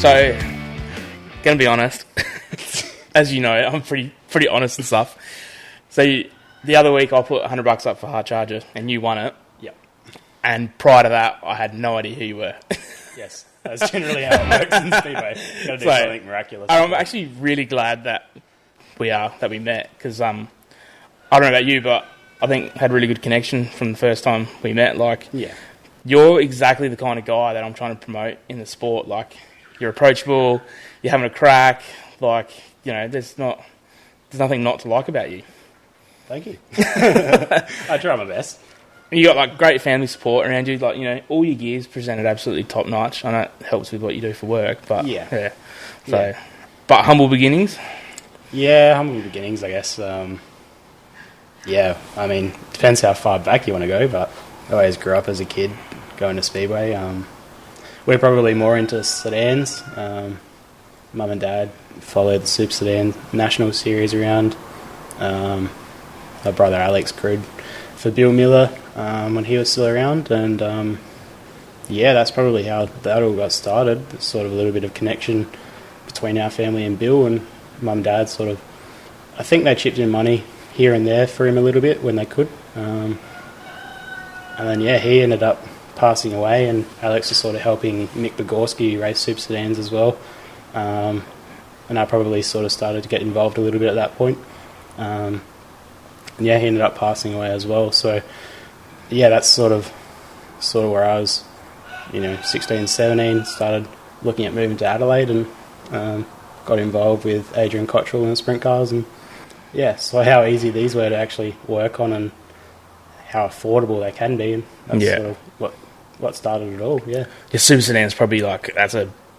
So, gonna be honest, as you know, I'm pretty honest and stuff. So the other week I put $100 up for hard charger, and you won it. Yep. And prior to that, I had no idea who you were. Yes, that's generally how it works in Speedway. Got to do something miraculous. I'm actually really glad that we met, because I don't know about you, but I think I had a really good connection from the first time we met. Like, yeah, you're exactly the kind of guy that I'm trying to promote in the sport. Like, you're approachable, you're having a crack. Like, you know, there's nothing not to like about you. Thank you. I try my best. You got like great family support around you. Like, you know, all your gear's presented absolutely top notch. I know it helps with what you do for work, but yeah. So, but humble beginnings. Yeah, humble beginnings, I guess. Yeah, I mean, depends how far back you want to go, but I always grew up as a kid going to Speedway. We're probably more into sedans. Mum and Dad followed the Super Sedan National Series around. My brother Alex crewed for Bill Miller when he was still around, and yeah, that's probably how that all got started. There's sort of a little bit of connection between our family and Bill, and Mum and Dad sort of, I think they chipped in money here and there for him a little bit when they could. And then, yeah, he ended up passing away, and Alex was sort of helping Mick Bogorski race Super Sedans as well. And I probably sort of started to get involved a little bit at that point. And yeah, he ended up passing away as well. So, yeah, that's sort of where I was, 16, 17, started looking at moving to Adelaide, and got involved with Adrian Cottrell and sprint cars, and yeah, so how easy these were to actually work on and how affordable they can be, and that's sort of what started it all. Yeah, your Super Sedan's probably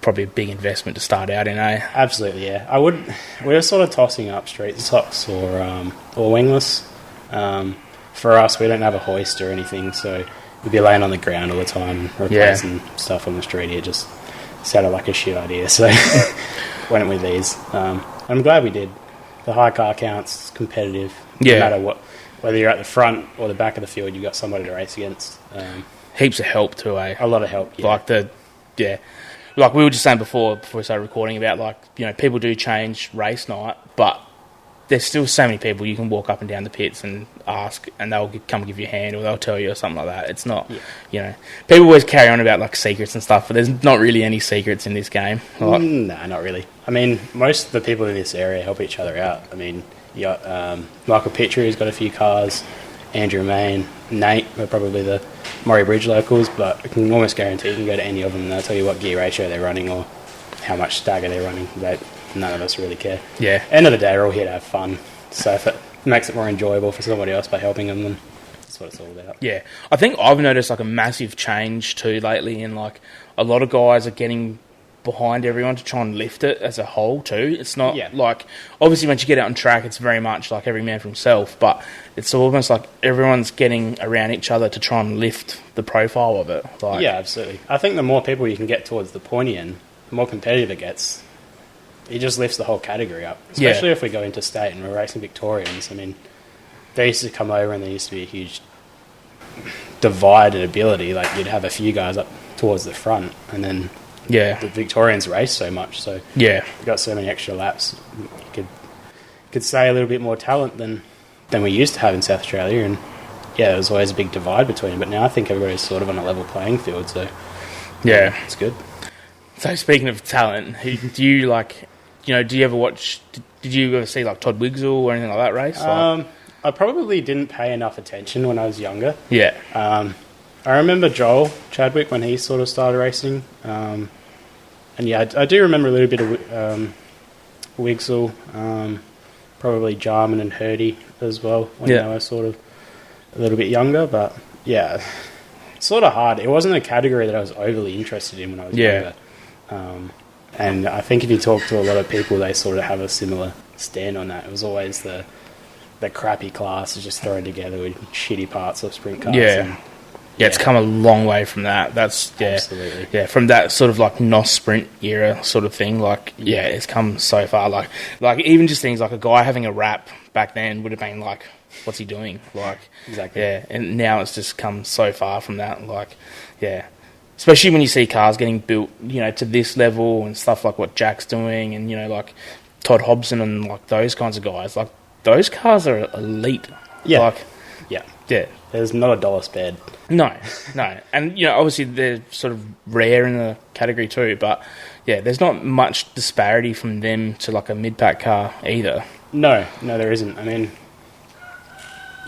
probably a big investment to start out in, eh? Absolutely, yeah. We were sort of tossing up street stocks or wingless. For us, we don't have a hoist or anything, so we'd be laying on the ground all the time, replacing stuff on the street. It just sounded like a shit idea, so went with these. I'm glad we did. The high car count's competitive. No matter what, whether you're at the front or the back of the field, you've got somebody to race against. Heaps of help too, eh? A lot of help, yeah. Like we were just saying before we started recording about, people do change race night, but there's still so many people you can walk up and down the pits and ask, and they'll come give you a hand, or they'll tell you or something like that. It's not, people always carry on about like secrets and stuff, but there's not really any secrets in this game. No, not really. I mean, most of the people in this area help each other out. I mean, you got Michael Pitcher, who's got a few cars, Andrew Main, Nate are probably the Murray Bridge locals, but I can almost guarantee you can go to any of them and they'll tell you what gear ratio they're running or how much stagger they're running. None of us really care. Yeah. End of the day, we're all here to have fun. So if it makes it more enjoyable for somebody else by helping them, then that's what it's all about. Yeah. I think I've noticed like a massive change too lately, and like a lot of guys are getting behind everyone to try and lift it as a whole too. It's not like, obviously once you get out on track, it's very much like every man for himself, but it's almost like everyone's getting around each other to try and lift the profile of it. Like, yeah, absolutely. I think the more people you can get towards the pointy end, the more competitive it gets. It just lifts the whole category up, especially if we go into state and we're racing Victorians. I mean, they used to come over and there used to be a huge divide in ability. Like, you'd have a few guys up towards the front, and then the Victorians race so much, so you got so many extra laps. You could say a little bit more talent than we used to have in South Australia, and there was always a big divide between them. But now I think everybody's sort of on a level playing field, so it's good. So speaking of talent, do you like? Do you ever watch? Did you ever see like Todd Wigsell or anything like that race? I probably didn't pay enough attention when I was younger. Yeah. I remember Joel Chadwick when he sort of started racing. And I do remember a little bit of Wigsell, probably Jarman and Hurdy as well when they were sort of a little bit younger. But yeah, it's sort of hard. It wasn't a category that I was overly interested in when I was younger. And I think if you talk to a lot of people, they sort of have a similar stand on that. It was always the crappy class is just thrown together with shitty parts of sprint cars. It's come a long way from that. That's absolutely. Yeah, from that sort of like NOS sprint era sort of thing. Like it's come so far. Like even just things like a guy having a wrap back then would have been like, what's he doing? Like exactly. Yeah, and now it's just come so far from that. Like especially when you see cars getting built, to this level and stuff like what Jack's doing, and like Todd Hobson and like those kinds of guys. Like those cars are elite. Yeah, like, yeah. There's not a dollar spared. No, and obviously they're sort of rare in the category too. But yeah, there's not much disparity from them to like a mid-pack car either. No, there isn't. I mean,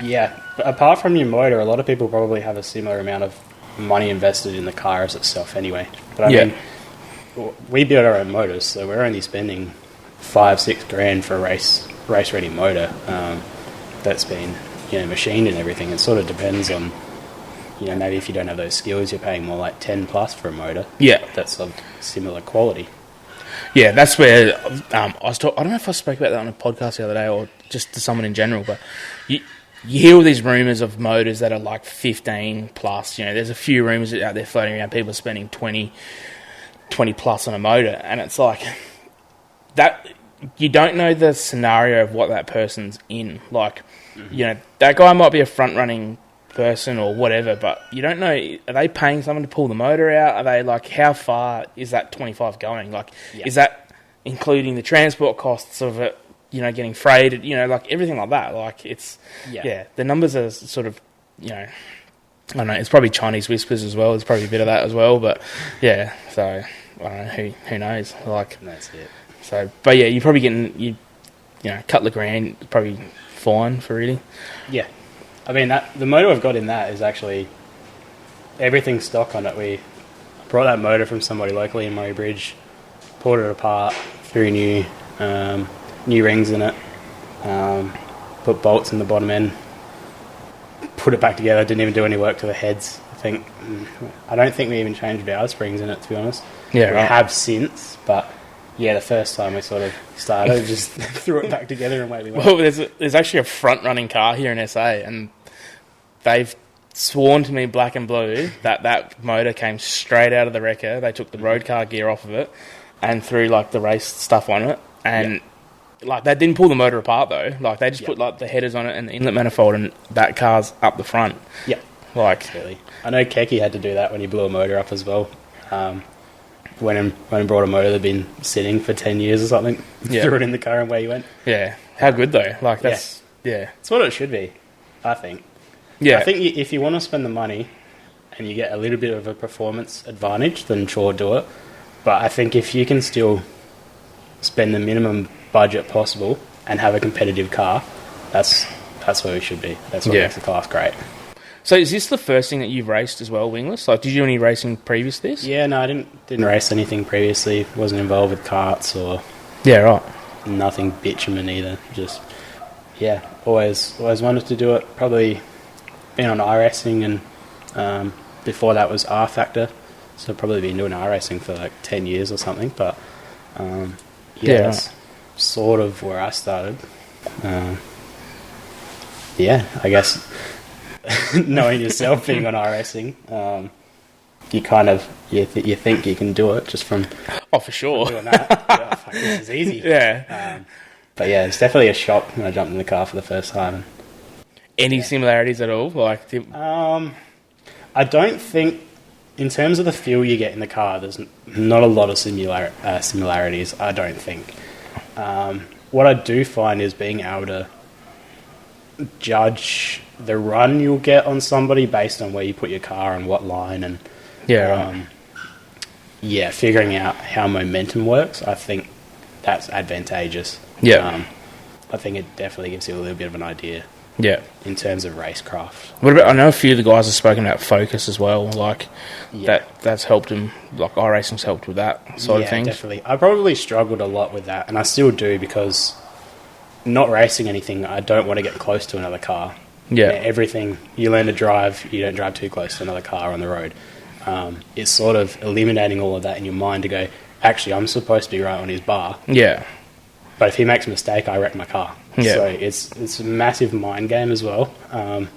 yeah, but apart from your motor, a lot of people probably have a similar amount of money invested in the car as itself anyway. But I mean, we build our own motors, so we're only spending $5-6 for a race-ready motor that's been machined and everything. It sort of depends on, maybe if you don't have those skills, you're paying more like 10 plus for a motor. Yeah, that's of similar quality. Yeah, that's where I don't know if I spoke about that on a podcast the other day or just to someone in general, but you hear all these rumours of motors that are like 15 plus. There's a few rumours out there floating around, people spending 20 plus on a motor, and it's like that. You don't know the scenario of what that person's in. Like, that guy might be a front-running person or whatever, but you don't know, are they paying someone to pull the motor out? Are they, like, how far is that 25 going? Like, is that including the transport costs of it, getting freighted, like, everything like that? Like, it's, the numbers are sort of, I don't know, it's probably Chinese whispers as well. There's probably a bit of that as well, but, yeah, so, I don't know, who knows? Like, that's it. So, but yeah, you're probably getting, a couple of grand, probably fine for really. Yeah. I mean, the motor I've got in that is actually everything stock on it. We brought that motor from somebody locally in Murray Bridge, pulled it apart, threw new rings in it, put bolts in the bottom end, put it back together, didn't even do any work to the heads. I don't think we even changed valve springs in it, to be honest. Yeah, we have since, but yeah, the first time we sort of started, just threw it back together and away we went. Well, there's actually a front-running car here in SA, and they've sworn to me black and blue that motor came straight out of the wrecker. They took the road car gear off of it and threw, like, the race stuff on it. And, like, they didn't pull the motor apart, though. Like, they just put, like, the headers on it and the inlet manifold, and that car's up the front. Yeah. Like, absolutely. I know Keki had to do that when he blew a motor up as well. When he brought a motor that had been sitting for 10 years or something, threw it in the car and away he went. Yeah. How good, though? Like, that's... Yeah. It's what it should be, I think. Yeah. I think if you want to spend the money and you get a little bit of a performance advantage, then sure, do it. But I think if you can still spend the minimum budget possible and have a competitive car, that's where we should be. That's what makes the class great. So is this the first thing that you've raced as well, wingless? Like, did you do any racing previous to this? Yeah, no, I didn't race anything previously. Wasn't involved with karts or... Yeah, right. Nothing bitumen either. Just, always wanted to do it. Probably been on iRacing, and before that was R Factor. So I've probably been doing iRacing for like 10 years or something. But, that's sort of where I started. I guess... knowing yourself being on iRacing, you kind of you think you can do it just from for sure doing that. This is easy. But yeah, it's definitely a shock when I jumped in the car for the first time. Any similarities at all? Like, I don't think in terms of the feel you get in the car, there's not a lot of similarities. I don't think. What I do find is being able to judge the run you'll get on somebody based on where you put your car and what line, and figuring out how momentum works. I think that's advantageous. I think it definitely gives you a little bit of an idea in terms of racecraft. What about, I know a few of the guys have spoken about focus as well, like that's helped him, like iRacing's helped with that sort of thing. Definitely. I probably struggled a lot with that, and I still do, because not racing anything, I don't want to get close to another car. Everything you learn to drive, you don't drive too close to another car on the road. It's sort of eliminating all of that in your mind to go, actually, I'm supposed to be right on his bar. But if he makes a mistake, I wreck my car. So it's a massive mind game as well. And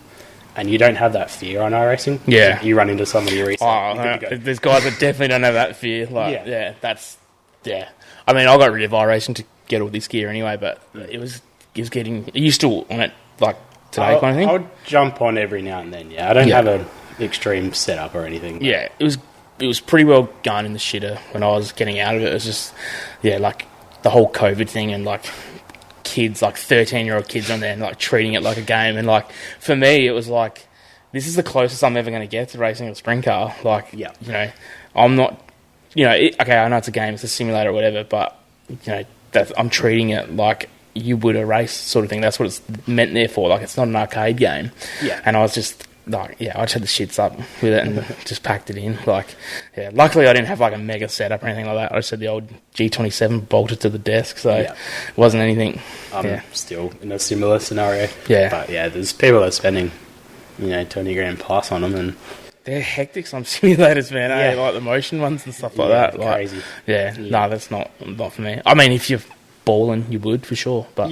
you don't have that fear on iRacing. You run into somebody recently. There's guys that definitely don't have that fear. Like, I mean, I got rid of iRacing to get all this gear anyway, but it was getting... Are you still on it, like, today kind of thing? I would jump on every now and then, I don't have an extreme setup or anything. It was it was pretty well going in the shitter when I was getting out of it. It was just, like the whole COVID thing and like kids, like 13-year-old kids on there and like treating it like a game. And like for me, it was like, this is the closest I'm ever going to get to racing a sprint car. Like, I'm not, okay, I know it's a game, it's a simulator or whatever, but, I'm treating it like you would a race sort of thing. That's what it's meant there for. Like, it's not an arcade game. Yeah. And I was just, like, I just had the shits up with it and just packed it in. Like, luckily I didn't have like a mega setup or anything like that. I just had the old G27 bolted to the desk, so it wasn't anything. I'm still in a similar scenario. Yeah. But there's people that are spending, 20 grand plus on them, and they're hectic, some simulators, man. Like the motion ones and stuff like that. Like, crazy. No, that's not for me. I mean, if you're balling, you would for sure, but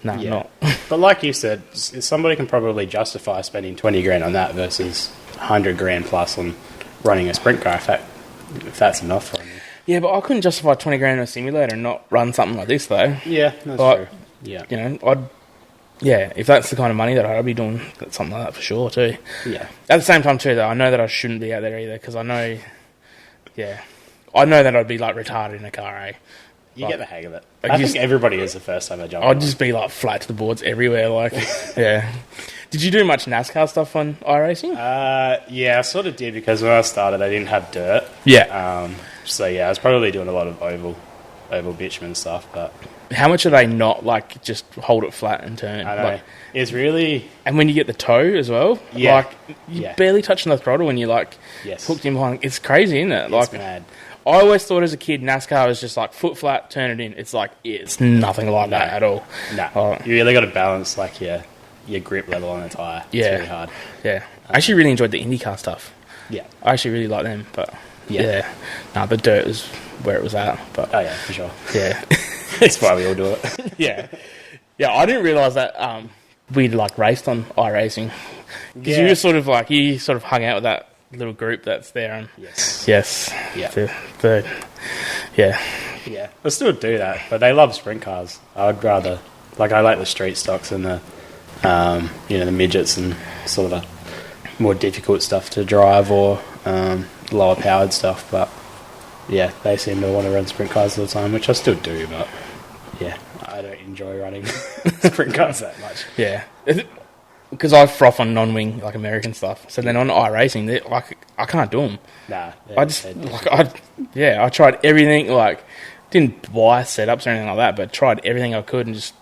not. But like you said, somebody can probably justify spending 20 grand on that versus 100 grand plus on running a sprint car if that's enough for me. Yeah, but I couldn't justify 20 grand in a simulator and not run something like this, though. Yeah, that's true. Yeah. If that's the kind of money that I'd be doing, something like that for sure, too. Yeah. At the same time, too, though, I know that I shouldn't be out there either, because I know that I'd be, like, retarded in a car, eh? You get the hang of it. I think everybody is the first time they jump. I'd just be, like, flat to the boards everywhere, like, Did you do much NASCAR stuff on iRacing? I sort of did, because when I started, I didn't have dirt. Yeah. I was probably doing a lot of oval bitumen stuff, but... How much are they not, like, just hold it flat and turn? I know. Like, it's really... And when you get the toe as well, like, you're barely touching the throttle when you're, like, hooked in behind. It's crazy, isn't it? It's mad. I always thought as a kid NASCAR was just, like, foot flat, turn it in. It's like, it's nothing like that at all. No. You really got to balance, like, your grip level on the tyre. It's really hard. Yeah. I actually really enjoyed the IndyCar stuff. Yeah. I actually really like them, but... Yeah. No, the dirt was where it was at. But oh, yeah, for sure. Yeah. That's why we all do it. Yeah, I didn't realise that we'd like raced on iRacing because you were sort of hung out with that little group that's there. And yes, yeah. I still do that, but they love sprint cars. I'd rather I like the street stocks and the the midgets and sort of the more difficult stuff to drive or lower powered stuff, but. Yeah, they seem to want to run sprint cars all the time, which I still do, but I don't enjoy running sprint cars that much. Yeah, because I froth on non-wing like American stuff. So then on iRacing, like I can't do them. Nah, I tried everything. Like, didn't buy setups or anything like that, but tried everything I could and just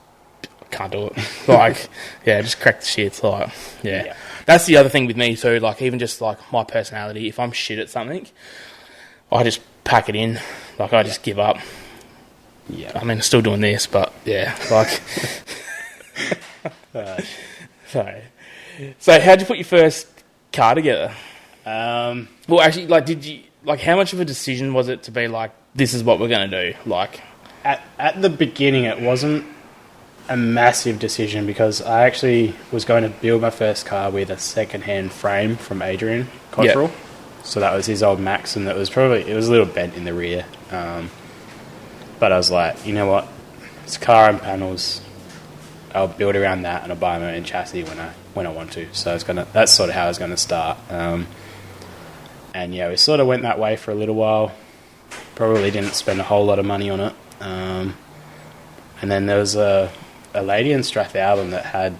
can't do it. Like, just crack the shit. Like, that's the other thing with me too. Like, even just like my personality, if I'm shit at something, I just pack it in. Like, I just give up. Yeah. I mean, I'm still doing this, but like... So how'd you put your first car together? Well, actually, like, did you... Like, how much of a decision was it to be like, this is what we're going to do? Like... At the beginning, it wasn't a massive decision because I actually was going to build my first car with a second-hand frame from Adrian Cottrell. Yep. So that was his old Max, and it was a little bent in the rear. But I was like, you know what? It's car and panels. I'll build around that, and I'll buy my own chassis when I want to. So that's sort of how I was going to start. And we sort of went that way for a little while. Probably didn't spend a whole lot of money on it. And then there was a lady in Strathalbyn that had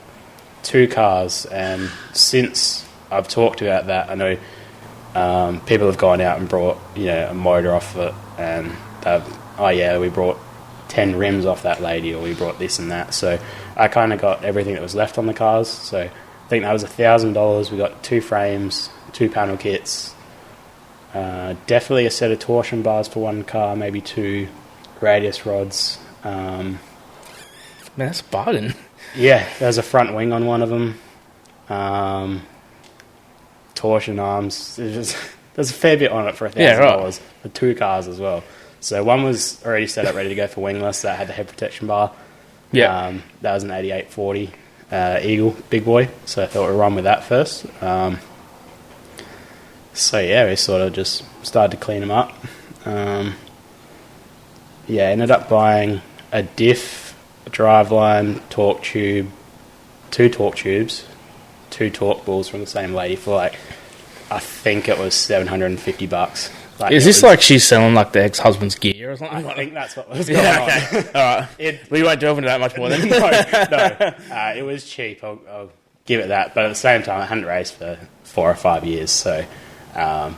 2 cars, and since I've talked about that, I know. People have gone out and brought, a motor off it, and we brought 10 rims off that lady, or we brought this and that. So I kind of got everything that was left on the cars. So I think that was $1,000. We got 2 frames, 2 panel kits, definitely a set of torsion bars for one car, maybe 2 radius rods. Man, that's a bargain. Yeah, there's a front wing on one of them. Torsion arms. There's a fair bit on it for $1,000 for 2 cars as well. So one was already set up ready to go for wingless. That had the head protection bar. Yeah, that was an 8840 Eagle big boy. So I thought we'd run with that first. We sort of just started to clean them up. Ended up buying a diff, a driveline, torque tube, 2 torque tubes, 2 torque balls from the same lady for I think it was $750. Like, is this like she's selling like the ex-husband's gear or something? I think that's what was going on. Okay. All right. We won't delve into that much more then. No. It was cheap. I'll give it that. But at the same time, I hadn't raced for 4 or 5 years. So, when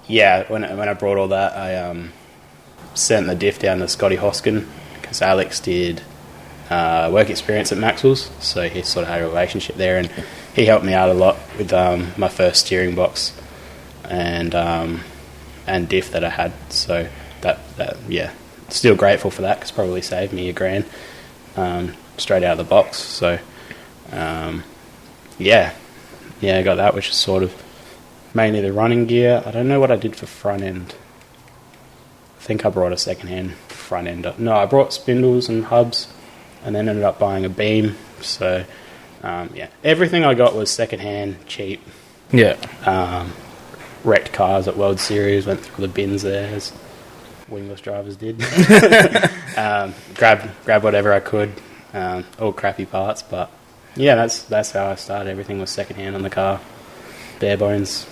I brought all that, I sent the diff down to Scotty Hoskin because Alex did work experience at Maxwell's. So he sort of had a relationship there, and he helped me out a lot with my first steering box and diff that I had. So that still grateful for that because probably saved me $1,000 straight out of the box. So I got that, which is sort of mainly the running gear. I don't know what I did for front end. I think I brought a second-hand front end. No, I brought spindles and hubs and then ended up buying a beam. So everything I got was second-hand, cheap. Wrecked cars at World Series, went through the bins there as wingless drivers did. Grab whatever I could, all crappy parts, but that's how I started. Everything was second hand on the car, bare bones.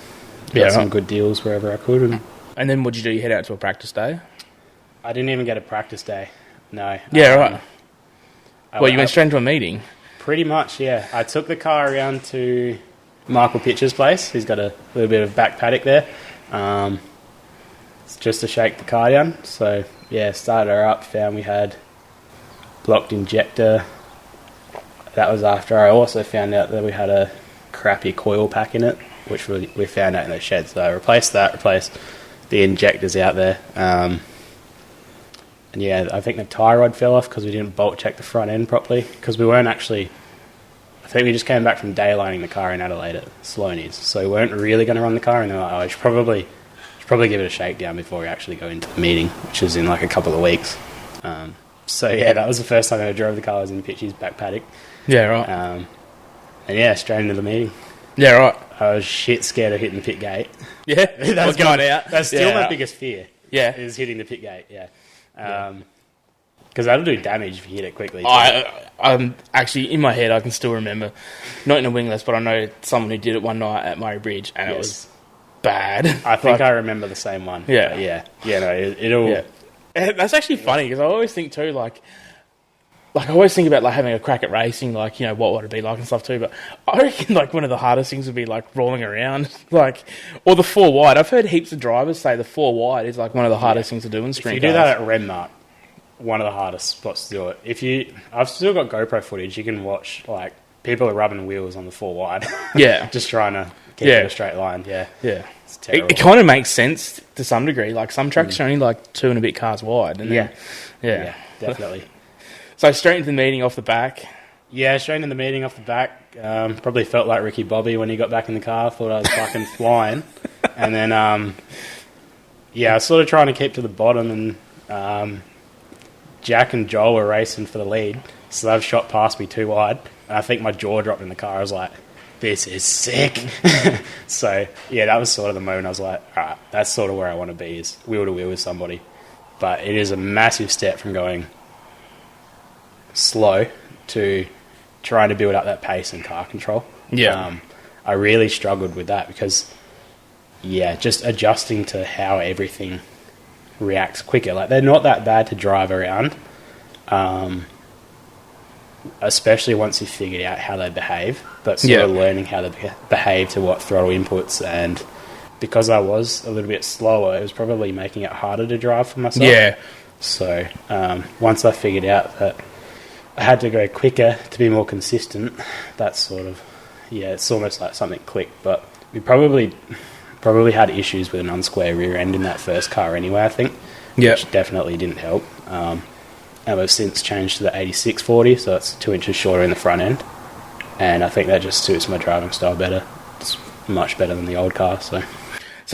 Got some good deals wherever I could. And then what'd you do? You head out to a practice day? I didn't even get a practice day. No. Yeah, right. Well, you went straight into a meeting. Pretty much, yeah. I took the car around to Michael Pitcher's place. He's got a little bit of back paddock there. It's just to shake the car down. So, started her up, found we had blocked injector. That was after I also found out that we had a crappy coil pack in it, which we found out in the shed. So I replaced the injectors out there. I think the tie rod fell off because we didn't bolt check the front end properly. Because we weren't actually... I think we just came back from daylighting the car in Adelaide at Sloanies, so we weren't really going to run the car, and they were like, I should probably give it a shakedown before we actually go into the meeting, which is in like a couple of weeks. That was the first time I ever drove the car. I was in Pitchy's back paddock. Yeah, right. Straight into the meeting. Yeah, right. I was shit scared of hitting the pit gate. Yeah, that's going out. That's still my biggest fear. Yeah, is hitting the pit gate. Yeah. Because that'll do damage if you hit it quickly. I'm actually, in my head, I can still remember, not in a wingless, but I know someone who did it one night at Murray Bridge, and it was bad. I think I remember the same one. Yeah. It'll... Yeah. That's actually funny, because I always think, too, I always think about, having a crack at racing, what would it be like and stuff, too, but I reckon, one of the hardest things would be, rolling around, or the 4 wide. I've heard heaps of drivers say the 4 wide is, one of the hardest things to do in sprint cars. If you do that at Renmark, one of the hardest spots to do it. I've still got GoPro footage. You can watch people are rubbing wheels on the 4 wide. Yeah, just trying to keep it a straight line. Yeah. It's terrible. It kind of makes sense to some degree. Some tracks are only 2 and a bit cars wide. And yeah, definitely. So straight into the meeting off the back. Yeah, straight into the meeting off the back. Probably felt like Ricky Bobby when he got back in the car. Thought I was fucking flying. And then I was sort of trying to keep to the bottom, and Jack and Joel were racing for the lead, so they've shot past me 2 wide. And I think my jaw dropped in the car. I was like, this is sick. So, that was sort of the moment I was like, all right, that's sort of where I want to be, is wheel to wheel with somebody. But it is a massive step from going slow to trying to build up that pace and car control. Yeah. I really struggled with that because, just adjusting to how everything reacts quicker. They're not that bad to drive around, especially once you've figured out how they behave, but sort of learning how they behave to what throttle inputs. And because I was a little bit slower, it was probably making it harder to drive for myself. Yeah. So once I figured out that I had to go quicker to be more consistent, that's sort of, it's almost like something clicked. But we probably had issues with an unsquare rear end in that first car anyway, I think, which definitely didn't help. And we've since changed to the 8640, so it's 2 inches shorter in the front end, and I think that just suits my driving style better. It's much better than the old car. So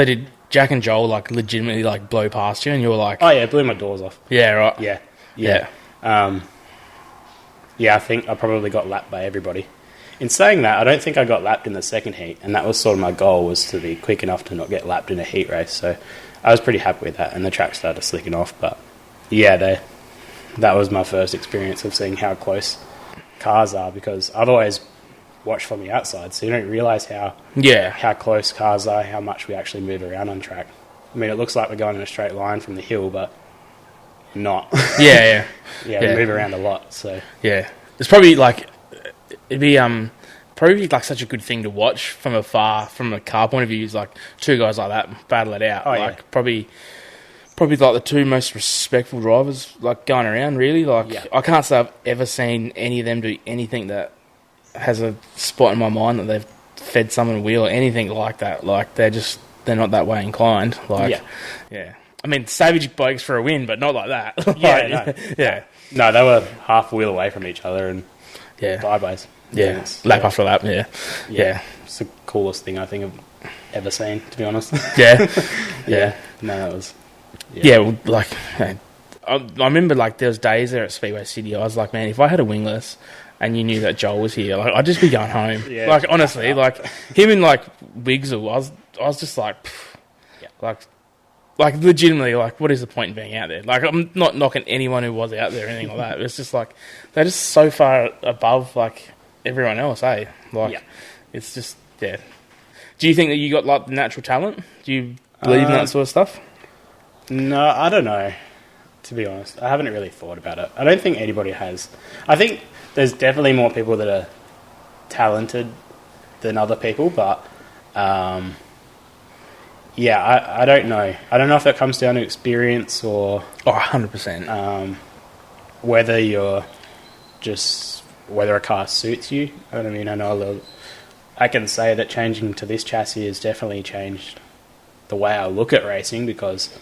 did Jack and Joel legitimately blow past you, and you were like, oh yeah, blew my doors off. Yeah, right. Yeah. I think I probably got lapped by everybody. In saying that, I don't think I got lapped in the second heat, and that was sort of my goal, was to be quick enough to not get lapped in a heat race. So I was pretty happy with that, and the track started slicking off. But that was my first experience of seeing how close cars are, because I've always watched from the outside, so you don't realise how close cars are, how much we actually move around on track. I mean, it looks like we're going in a straight line from the hill, but not. Yeah. We move around a lot, so... Yeah. It's probably, like... It'd be, probably, like, such a good thing to watch from afar, from a car point of view, is, like, two guys like that battle it out. Oh, like, probably, like, the two most respectful drivers, like, going around, really. Like, I can't say I've ever seen any of them do anything that has a spot in my mind that they've fed someone a wheel or anything like that. Like, they're not that way inclined. Like, yeah. I mean, savage blokes for a win, but not like that. No, they were half a wheel away from each other and sideways. Yeah, lap after lap, yeah. It's the coolest thing I think I've ever seen, to be honest. Yeah. No, that was... Yeah, well, like... I remember, like, there was days there at Speedway City, I was like, man, if I had a wingless and you knew that Joel was here, like, I'd just be going home. Yeah. Like, honestly, like, him and, like, Wigsel, I was just like... Like, legitimately, like, what is the point in being out there? Like, I'm not knocking anyone who was out there or anything like that. It's just, like, they're just so far above, like, everyone else, eh? Like, it's just, Do you think that you got, like, the natural talent? Do you believe in that sort of stuff? No, I don't know, to be honest. I haven't really thought about it. I don't think anybody has. I think there's definitely more people that are talented than other people, but... I don't know. I don't know if that comes down to experience or... 100%. Whether a car suits you. I mean, I can say that changing to this chassis has definitely changed the way I look at racing because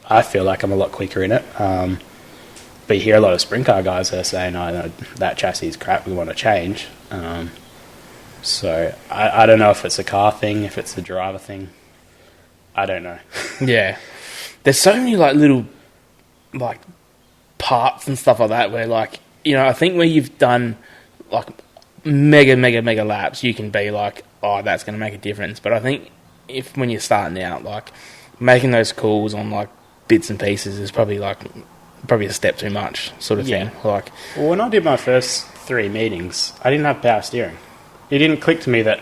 I feel like I'm a lot quicker in it. But you hear a lot of sprint car guys that are saying, no, that chassis is crap, we want to change. So I don't know if it's a car thing, if it's a driver thing. I don't know. Yeah. There's so many, like, little, like, parts and stuff like that where, like, you know, I think where you've done, like, mega laps, you can be like, oh, that's going to make a difference. But I think when you're starting out, like, making those calls on, like, bits and pieces is probably a step too much sort of thing. Like, well, when I did my first 3 meetings, I didn't have power steering. It didn't click to me that,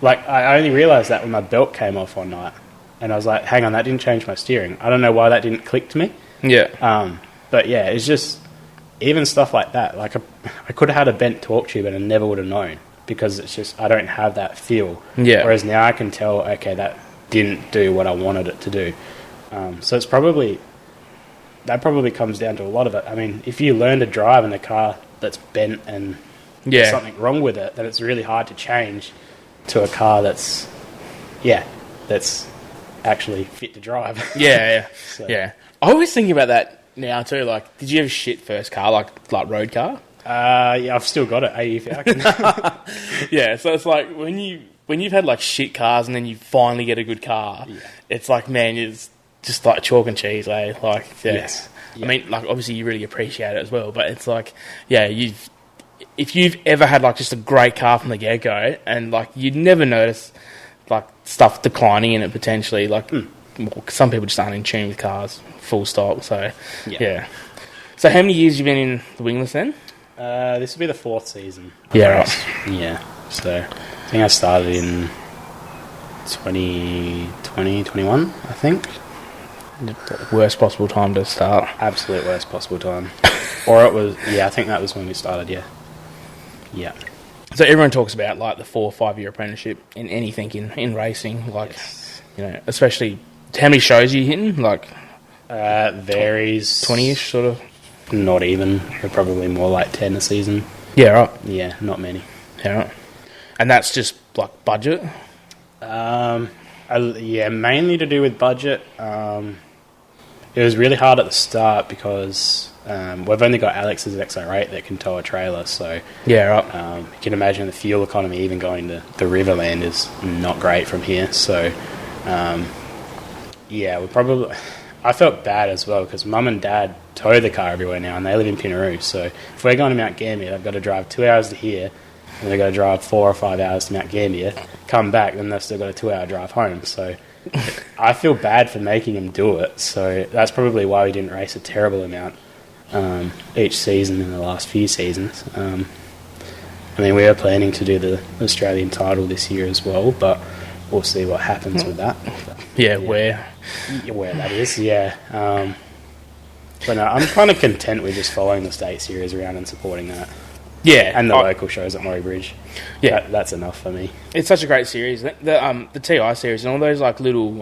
like, I only realised that when my belt came off one night. And I was like, hang on, that didn't change my steering. I don't know why that didn't click to me. Yeah. But yeah, it's just, even stuff like that. Like, I could have had a bent torque tube and I never would have known because it's just, I don't have that feel. Yeah. Whereas now I can tell, okay, that didn't do what I wanted it to do. So that probably comes down to a lot of it. I mean, if you learn to drive in a car that's bent and there's something wrong with it, then it's really hard to change to a car that's actually fit to drive. Yeah. I always think about that now too. Like, did you ever shit first car, like road car? I've still got it. Yeah, so it's like when you've had like shit cars and then you finally get a good car, it's like, man, it's just like chalk and cheese, eh? Like, yes. I mean, like, obviously you really appreciate it as well, but it's like, if you've ever had like just a great car from the get go and like you'd never notice like stuff declining in it potentially, like some people just aren't in tune with cars, full stop. So So how many years you been in the wingless then? This will be the 4th season. Yeah, right. Yeah. So I think I started in 2020, 21, I think. Worst possible time to start. Absolute worst possible time. Or it was, I think that was when we started, Yeah. So everyone talks about like the 4 or 5 year apprenticeship in anything in racing, like you know, especially how many shows are you hitting? Like varies 20-ish sort of. Not even. We're probably more like 10 a season. Yeah, right. Yeah, not many. Yeah, right. And that's just like budget. Mainly to do with budget. It was really hard at the start because we've only got Alex's XR8 that can tow a trailer, so yeah, right. You can imagine the fuel economy even going to the Riverland is not great from here. So I felt bad as well because Mum and Dad tow the car everywhere now and they live in Pinaroo, so if we're going to Mount Gambier they've got to drive 2 hours to here and they've got to drive 4 or 5 hours to Mount Gambier, come back, then they've still got a 2 hour drive home. So I feel bad for making them do it, so that's probably why we didn't race a terrible amount each season in the last few seasons. I mean, we are planning to do the Australian title this year as well, but we'll see what happens with that. But, where that is, But no, I'm kind of content with just following the state series around and supporting that. Yeah, and the local shows at Murray Bridge. Yeah, that's enough for me. It's such a great series. The TI series and all those like little,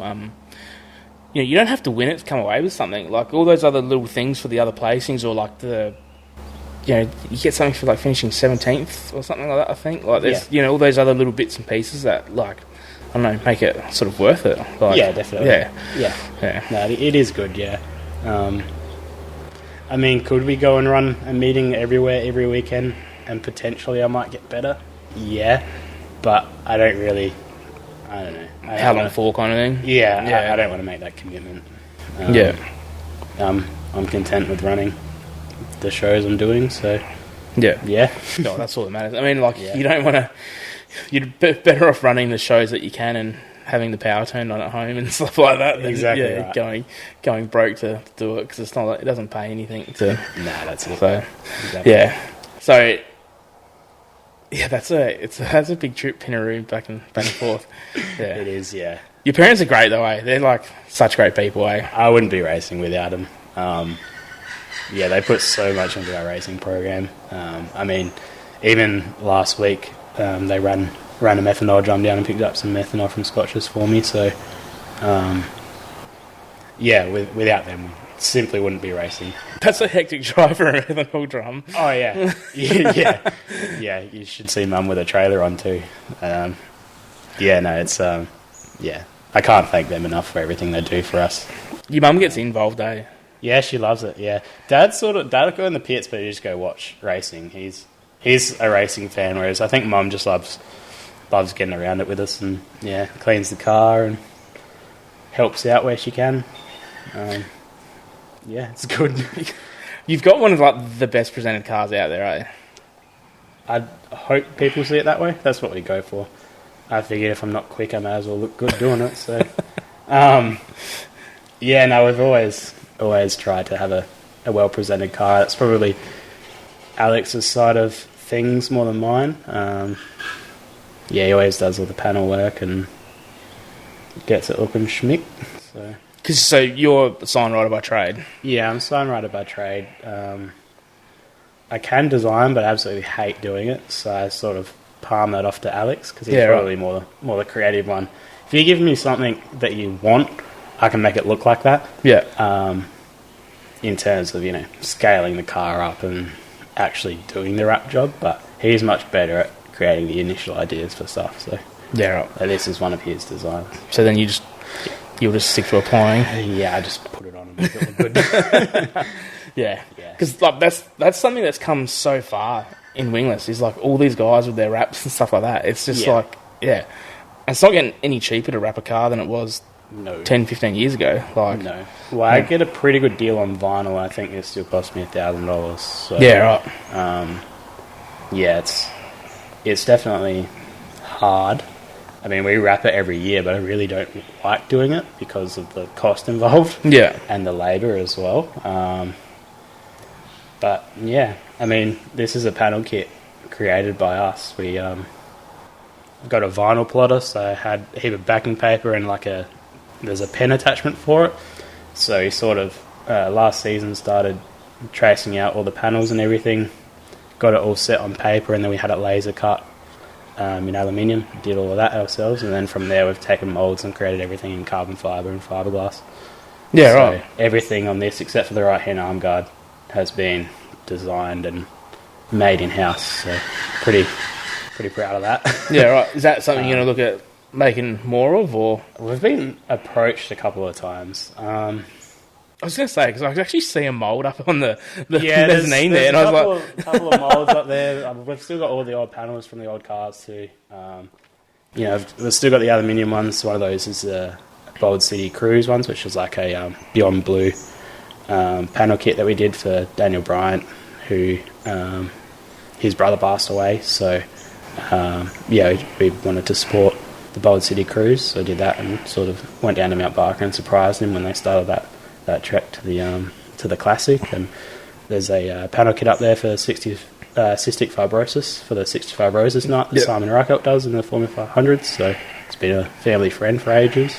you don't have to win it to come away with something. Like all those other little things for the other placings, or like you get something for like finishing 17th or something like that. I think like there's all those other little bits and pieces that like I don't know make it sort of worth it. Like, yeah, definitely. Yeah. No, it is good. Yeah. I mean, could we go and run a meeting everywhere every weekend and potentially I might get better? Yeah, but I don't know. How long for kind of thing? Yeah. I don't want to make that commitment. I'm content with running the shows I'm doing, so... Yeah. No, that's all that matters. I mean, like, you don't want to... You're better off running the shows that you can and having the power turned on at home and stuff like that. Than, exactly right. Going broke to do it, because it's not like it doesn't pay anything to... Nah, that's it. So, exactly. Yeah. So... Yeah, that's a big trip, Pinaroo, back and forth. Yeah. It is, yeah. Your parents are great, though, eh? They're, like, such great people, eh? I wouldn't be racing without them. They put so much into our racing program. I mean, even last week, they ran a methanol drum down and picked up some methanol from Scotches for me, so... without them, simply wouldn't be racing. That's a hectic drive for a methanol drum. Oh, yeah. Yeah, you should see Mum with a trailer on too. It's... I can't thank them enough for everything they do for us. Your mum gets involved, eh? Yeah, she loves it, yeah. Dad'll go in the pits, but he just go watch racing. He's a racing fan, whereas I think Mum just loves getting around it with us and, cleans the car and helps out where she can. It's good. You've got one of like the best presented cars out there, eh? I hope people see it that way. That's what we go for. I figured if I'm not quick, I may as well look good doing it. So, we've always tried to have a well presented car. That's probably Alex's side of things more than mine. He always does all the panel work and gets it looking schmick. So you're a sign writer by trade? Yeah, I'm a sign writer by trade. I can design, but I absolutely hate doing it, so I sort of palm that off to Alex, because he's probably more the creative one. If you give me something that you want, I can make it look like that. Yeah. In terms of, scaling the car up and actually doing the wrap job, but he's much better at creating the initial ideas for stuff, so... Yeah, right. So this is one of his designs. So then you'll just stick to applying? Yeah, I just put it on and make it look good. Yeah. Because like, that's something that's come so far in wingless, is like all these guys with their wraps and stuff like that. It's just it's not getting any cheaper to wrap a car than it was 10, 15 years ago. No. Well, I get a pretty good deal on vinyl. I think it still cost me $1,000. So, yeah, right. It's definitely hard. I mean, we wrap it every year, but I really don't like doing it because of the cost involved. Yeah. And the labour as well. But, yeah, I mean, this is a panel kit created by us. We got a vinyl plotter, so I had a heap of backing paper and there's a pen attachment for it. So he sort of, last season, started tracing out all the panels and everything, got it all set on paper, and then we had it laser cut in aluminium, did all of that ourselves, and then from there we've taken moulds and created everything in carbon fibre and fiberglass. Yeah, so right. Everything on this, except for the right-hand arm guard, has been designed and made in-house, so pretty proud of that. Yeah, right. Is that something you're going to look at making more of, or...? We've been approached a couple of times. I was going to say, because I could actually see a mould up on the mezzanine there, and I was like... a couple of moulds up there. We've still got all the old panels from the old cars too. We've still got the aluminium ones. One of those is the Bold City Cruise ones, which was like a Beyond Blue panel kit that we did for Daniel Bryant, who his brother passed away. So, we wanted to support the Bold City Cruise, so I did that and sort of went down to Mount Barker and surprised him when they started that trek to the Classic. And there's a panel kit up there for cystic fibrosis, for the 65 Roses night that Simon Reichelt does in the Formula 500. So it's been a family friend for ages.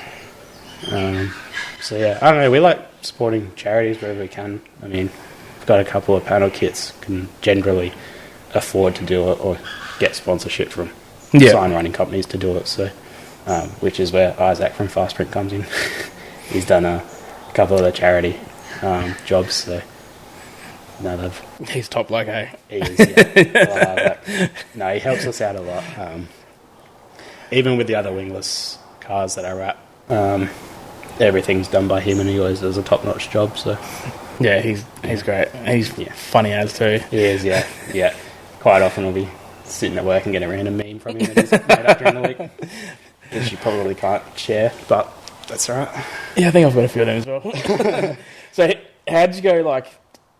So yeah, I don't know. We like supporting charities wherever we can. I mean, we've got a couple of panel kits, can generally afford to do it or get sponsorship from sign running companies to do it. So, which is where Isaac from Fast Sprint comes in. He's done a couple of the charity jobs. So, no, he's top bloke, eh? He is. Yeah. No, he helps us out a lot. Even with the other wingless cars that I wrap. Everything's done by him, and he always does a top-notch job. So, yeah, he's great. He's funny as too. He is, yeah. Quite often we'll be sitting at work and get a random meme from him that he's made up during the week, which you probably can't share, but that's all right. Yeah, I think I've got a few of them as well. So, how did you go? Like,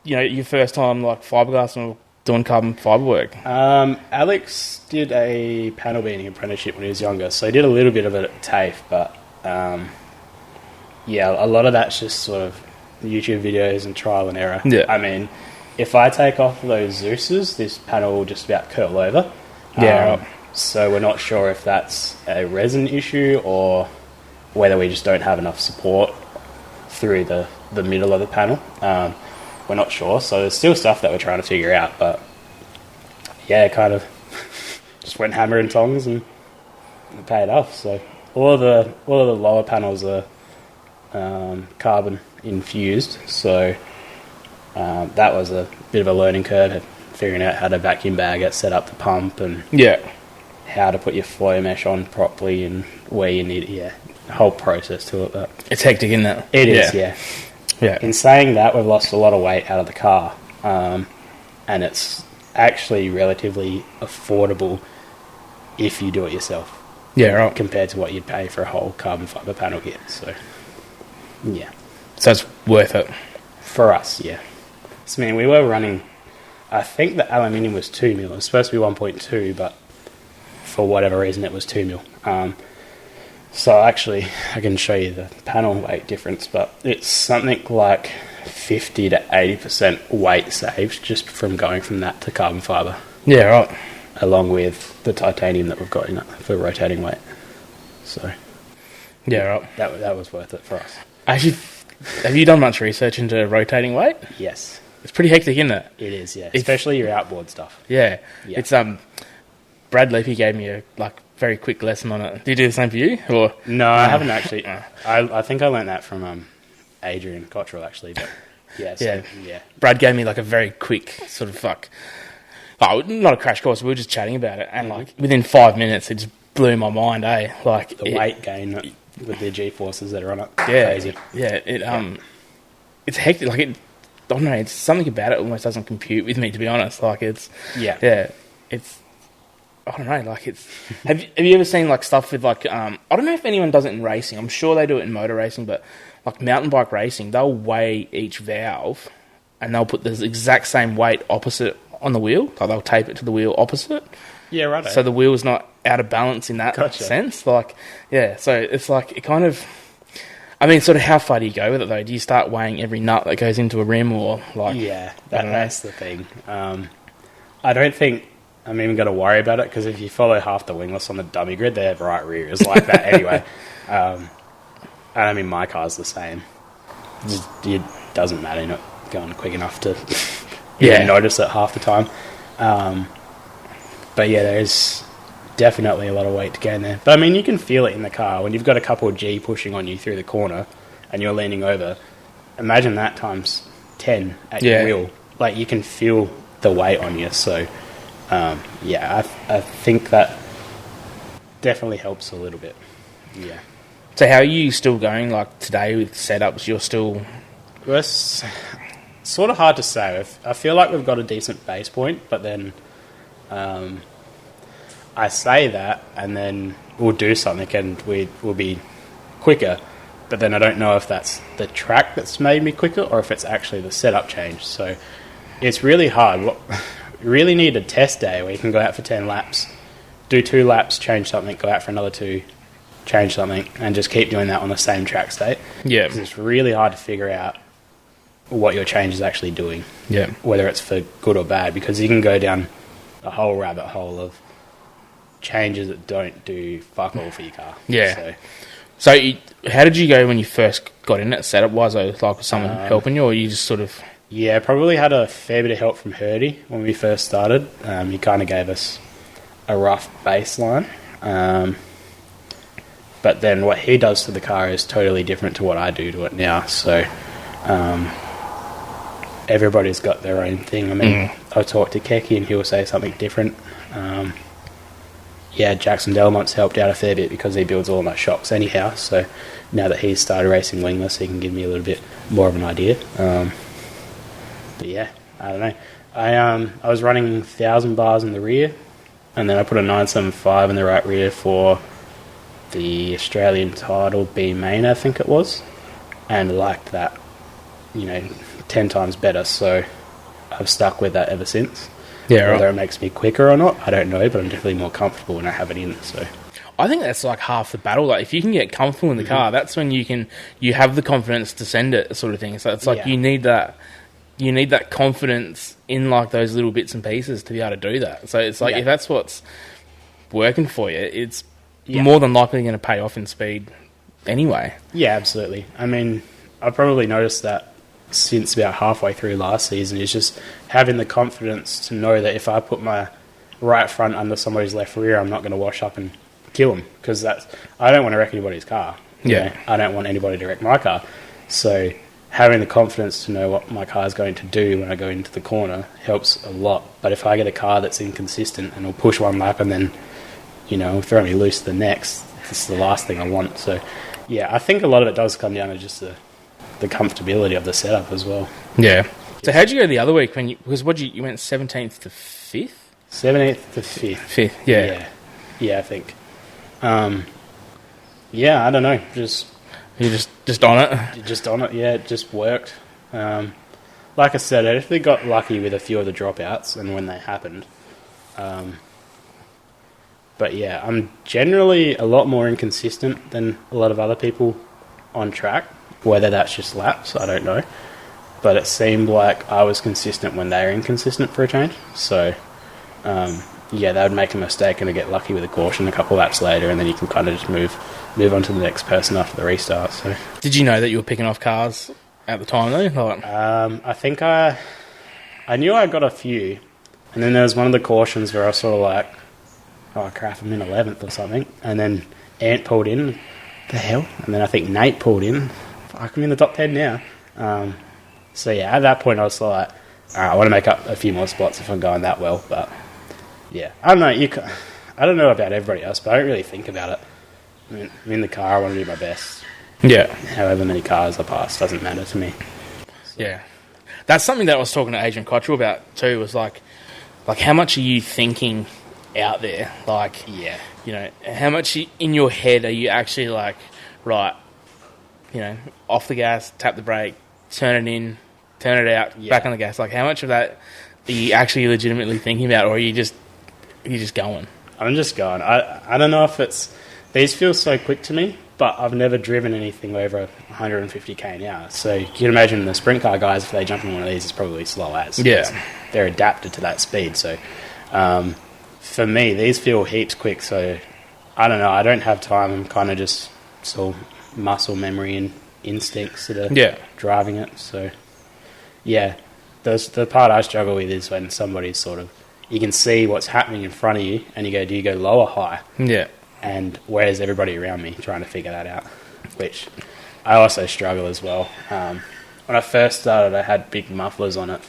your first time like fiberglass or doing carbon fibre work? Alex did a panel beating apprenticeship when he was younger, so he did a little bit of it at TAFE, but. A lot of that's just sort of YouTube videos and trial and error. Yeah. I mean, if I take off those Zeus's, this panel will just about curl over. Yeah. So we're not sure if that's a resin issue or whether we just don't have enough support through the middle of the panel. We're not sure. So there's still stuff that we're trying to figure out. But, yeah, kind of just went hammer and tongs and it paid off. So all of the lower panels are carbon infused, so that was a bit of a learning curve, figuring out how to vacuum bag it, set up the pump, and how to put your flow mesh on properly and where you need it. Yeah, the whole process to it. But it's hectic, isn't it? It is, yeah. In saying that, we've lost a lot of weight out of the car, and it's actually relatively affordable if you do it yourself. Yeah, right. Compared to what you'd pay for a whole carbon fibre panel kit. So, yeah. So it's worth it? For us, yeah. So, I mean, we were running... I think the aluminium was 2 mil. It was supposed to be 1.2, but for whatever reason, it was 2 mil. So, actually, I can show you the panel weight difference, but it's something like 50 to 80% weight saved just from going from that to carbon fibre. Yeah, right. Along with the titanium that we've got in it for rotating weight. So, yeah, right. That was worth it for us. Actually, have you done much research into rotating weight? Yes. It's pretty hectic, isn't it? It is, yeah. Especially your outboard stuff. Yeah. It's Brad Leapy gave me a very quick lesson on it. Do you do the same for you? Or no, I haven't actually. I think I learned that from Adrian Cottrell actually. But yeah. Brad gave me a very quick sort of not a crash course. We were just chatting about it, and within 5 minutes, it just blew my mind. The weight gain with the G forces that are on it. Yeah, crazy. Yeah. It's hectic. I don't know. It's something about it almost doesn't compute with me, to be honest. It's I don't know. It's have you ever seen stuff with I don't know if anyone does it in racing. I'm sure they do it in motor racing, but mountain bike racing, they'll weigh each valve, and they'll put the exact same weight opposite on the wheel. They'll tape it to the wheel opposite. Yeah, right. So the wheel's not out of balance in that sense. So it's it kind of... I mean, sort of how far do you go with it, though? Do you start weighing every nut that goes into a rim, or Yeah, that's the thing. I don't think I'm even going to worry about it, because if you follow half the wingless on the dummy grid, their right rear is like that anyway. And I mean, my car's the same. It doesn't matter, you're not going quick enough to notice it half the time. But yeah, there's definitely a lot of weight to gain there. But I mean, you can feel it in the car when you've got a couple of G pushing on you through the corner and you're leaning over. Imagine that times 10 at your wheel. You can feel the weight on you. So I think that definitely helps a little bit. Yeah. So how are you still going today with setups? You're still... Well, it's sort of hard to say. I feel like we've got a decent base point, but then I say that and then we'll do something and we'll be quicker, but then I don't know if that's the track that's made me quicker or if it's actually the setup change. So it's really hard. We really need a test day where you can go out for 10 laps, do 2 laps, change something, go out for another 2, change something, and just keep doing that on the same track state. Yeah. Because it's really hard to figure out what your change is actually doing. Yeah. Whether it's for good or bad, because you can go down a whole rabbit hole of changes that don't do fuck all for your car. Yeah. So how did you go when you first got in it, setup-wise? Like, was someone helping you, or you just sort of... Yeah, probably had a fair bit of help from Hurdy when we first started. He kind of gave us a rough baseline. But then what he does to the car is totally different to what I do to it now. So everybody's got their own thing. I mean, I talk to Keki and he'll say something different. Jackson Delmont's helped out a fair bit because he builds all my shocks anyhow. So now that he's started racing wingless, he can give me a little bit more of an idea. But yeah, I don't know. I was running 1,000 bars in the rear, and then I put a 975 in the right rear for the Australian title B main, I think it was, and liked that, 10 times better. So I've stuck with that ever since. Yeah, whether it makes me quicker or not, I don't know, but I'm definitely more comfortable when I have it in. So I think that's like half the battle. Like, if you can get comfortable in the car, that's when you have the confidence to send it, sort of thing. So it's like you need that confidence in like those little bits and pieces to be able to do that. So it's like if that's what's working for you, it's more than likely going to pay off in speed anyway. Yeah, absolutely. I mean, I've probably noticed that since about halfway through last season, is just having the confidence to know that if I put my right front under somebody's left rear, I'm not going to wash up and kill them, because I don't want to wreck anybody's car. I don't want anybody to wreck my car. So having the confidence to know what my car is going to do when I go into the corner helps a lot. But if I get a car that's inconsistent and will push one lap and then, throw me loose the next, it's the last thing I want. So I think a lot of it does come down to just the comfortability of the setup as well. Yeah. So how'd you go the other week because you went 17th to 5th? 17th to 5th. 5th, yeah. Yeah, I think. I don't know. You're just on it? Just on it, yeah. It just worked. Like I said, I definitely got lucky with a few of the dropouts and when they happened. But yeah, I'm generally a lot more inconsistent than a lot of other people on track. Whether that's just laps, I don't know. But it seemed like I was consistent when they were inconsistent for a change. So, they would make a mistake and I'd get lucky with a caution a couple laps later, and then you can kind of just move on to the next person after the restart. So, did you know that you were picking off cars at the time though? I think I knew I got a few, and then there was one of the cautions where I was sort of like, oh crap, I'm in 11th or something, and then Ant pulled in, the hell, and then I think Nate pulled in. I'm in the top 10 now. At that point I was like, I want to make up a few more spots if I'm going that well. But yeah, I don't know. I don't know about everybody else, but I don't really think about it. I mean, I'm in the car, I want to do my best. Yeah. However many cars I pass doesn't matter to me. So. Yeah. That's something that I was talking to Adrian Cottrell about too, was like how much are you thinking out there? Like, how much in your head are you actually like, right, off the gas, tap the brake, turn it in, turn it out, back on the gas. Like, how much of that are you actually legitimately thinking about, or are you just going? I'm just going. I don't know if these feel so quick to me, but I've never driven anything over 150k an hour. So you can imagine the sprint car guys, if they jump in one of these, it's probably slow as. Yeah. They're adapted to that speed. So for me, these feel heaps quick. So I don't know. I don't have time. I'm kind of just muscle memory and instincts that are driving it. So the part I struggle with is when somebody's sort of, you can see what's happening in front of you and you go, do you go low or high? Yeah. And where's everybody around me, trying to figure that out, which I also struggle as well. When I first started, I had big mufflers on it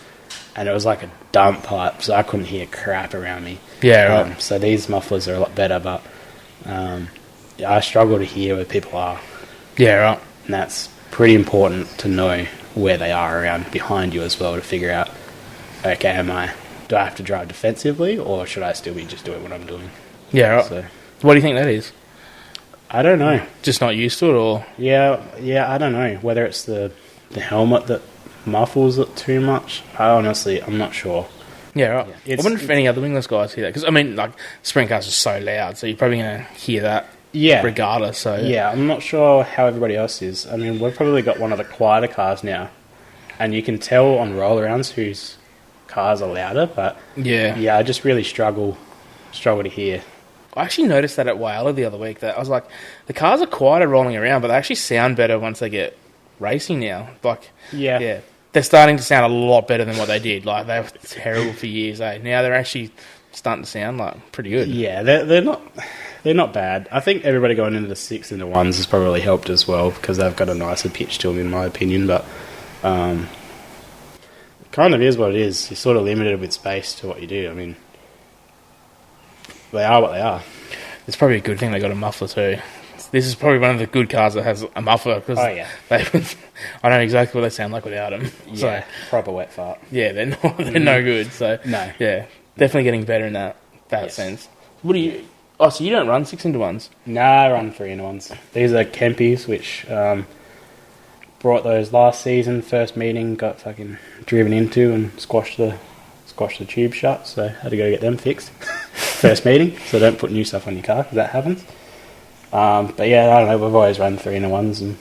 and it was like a dump pipe, so I couldn't hear crap around me. Yeah, right. So these mufflers are a lot better, but I struggle to hear where people are. Yeah, right. And that's pretty important to know where they are around behind you as well, to figure out, okay, do I have to drive defensively or should I still be just doing what I'm doing? Yeah, right. So, what do you think that is? I don't know. Just not used to it, or? Yeah, I don't know. Whether it's the helmet that muffles it too much. I'm not sure. Yeah, right. I wonder if any other wingless guys hear that. Because, I mean, like, sprint cars are so loud, so you're probably going to hear that regardless. So yeah, I'm not sure how everybody else is. I mean, we've probably got one of the quieter cars now, and you can tell on roll-arounds whose cars are louder, but I just really struggle to hear. I actually noticed that at Whyalla the other week. That I was like, the cars are quieter rolling around, but they actually sound better once they get racing now. Like, yeah, they're starting to sound a lot better than what they did. Like, they were terrible for years. Now they're actually starting to sound like pretty good. Yeah, they're not bad. I think everybody going into the 6 into 1s has probably helped as well because they've got a nicer pitch to them, in my opinion. But kind of is what it is. You're sort of limited with space to what you do. I mean, they are what they are. It's probably a good thing they got a muffler too. This is probably one of the good cars that has a muffler because I know exactly what they sound like without them. Yeah, so, proper wet fart. Yeah, they're no good. So no, yeah, definitely getting better in that sense. What do you? Oh, so you don't run 6 into 1s? No, I run 3 into 1s. These are Kempies, which brought those last season. First meeting, got fucking driven into and squashed the tube shut. So had to go get them fixed. First meeting, so don't put new stuff on your car because that happens. But yeah, I don't know. We've always run 3 into 1s and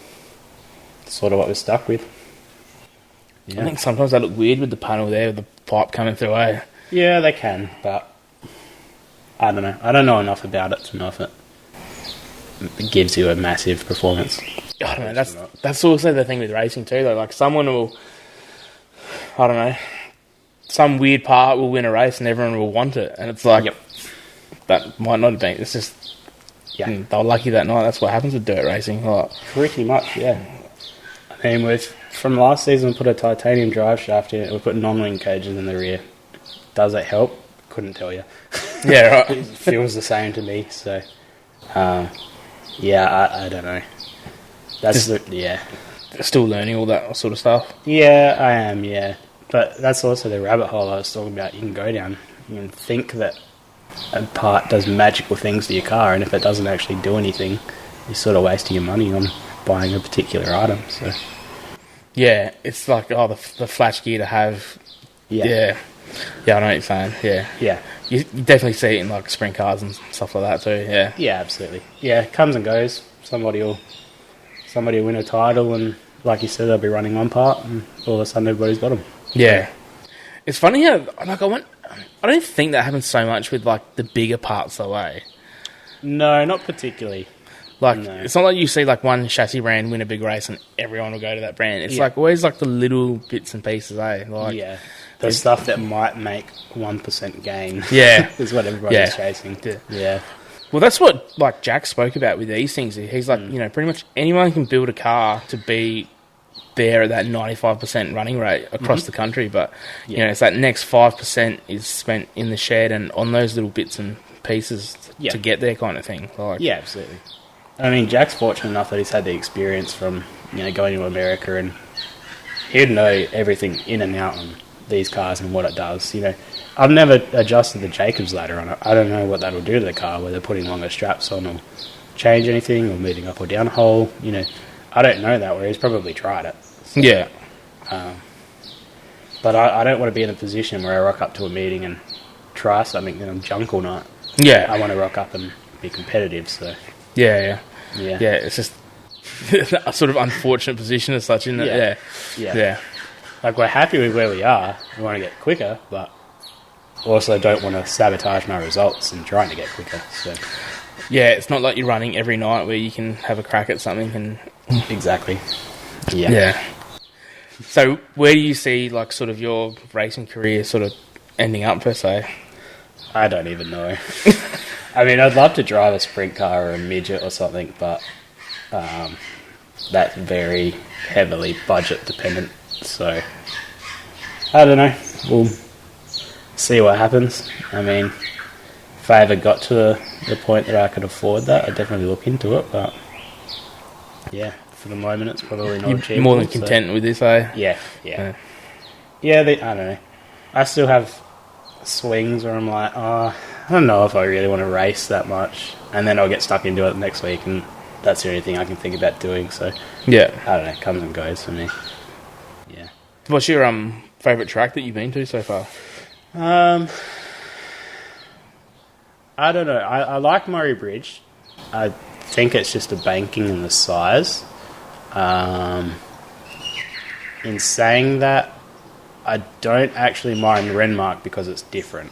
sort of what we're stuck with. Yeah. I think sometimes they look weird with the panel there, with the pipe coming through. Yeah, they can, but I don't know. I don't know enough about it to know if it gives you a massive performance. I don't know. That's also the thing with racing too, though. Like someone will, I don't know, some weird part will win a race and everyone will want it, and it's like, that might not have been. It's just. Yeah, they were lucky that night. That's what happens with dirt racing. Like, pretty much, yeah. I mean, from last season, we put a titanium drive shaft in it. We put non-wing cages in the rear. Does it help? Couldn't tell you. Yeah, right. It feels the same to me. So, I don't know. Still learning all that sort of stuff. Yeah, I am. Yeah, but that's also the rabbit hole I was talking about. You can go down. You can think that a part does magical things to your car, and if it doesn't actually do anything, you're sort of wasting your money on buying a particular item. So yeah, it's like the flash gear to have. Yeah, I know what you're saying. Yeah. You definitely see it in like sprint cars and stuff like that too. Yeah, absolutely. Yeah, it comes and goes. Somebody will win a title, and like you said, they'll be running one part, and all of a sudden everybody's got them. Yeah, it's funny how I don't think that happens so much with, like, the bigger parts, though, eh? No, not particularly. Like, It's not like you see, like, one chassis brand win a big race and everyone will go to that brand. It's, like, always, like, the little bits and pieces, eh? Like, the stuff that might make 1% gain. Yeah. is what everybody's chasing. Yeah. Well, that's what, like, Jack spoke about with these things. He's like, pretty much anyone can build a car to be there at that 95% running rate across the country, but it's that next 5% is spent in the shed and on those little bits and pieces to get there, kind of thing. Like, yeah, absolutely. I mean, Jack's fortunate enough that he's had the experience from going to America, and he'd know everything in and out on these cars and what it does. I've never adjusted the Jacobs ladder on it. I don't know what that'll do to the car, whether putting longer straps on or change anything or moving up or down a hole. I don't know that, where he's probably tried it. So, yeah. But I don't want to be in a position where I rock up to a meeting and try something and I'm junk all night. Yeah. I want to rock up and be competitive, so... Yeah, it's just a sort of unfortunate position as such, isn't it? Yeah. Like, we're happy with where we are. We want to get quicker, but also don't want to sabotage my results in trying to get quicker, so... Yeah, it's not like you're running every night where you can have a crack at something and... Exactly. Yeah. So, where do you see, like, sort of your racing career sort of ending up, per se? I don't even know. I mean, I'd love to drive a sprint car or a midget or something, but that's very heavily budget dependent, so I don't know. We'll see what happens. I mean, if I ever got to the point that I could afford that, I'd definitely look into it, but yeah, for the moment it's probably not achievable. More than content with this, eh? Yeah, I don't know. I still have swings where I'm like, I don't know if I really want to race that much, and then I'll get stuck into it next week, and that's the only thing I can think about doing. So yeah, I don't know, it comes and goes for me. Yeah. What's your favourite track that you've been to so far? I don't know. I like Murray Bridge. I think it's just the banking and the size. In saying that, I don't actually mind Renmark because it's different.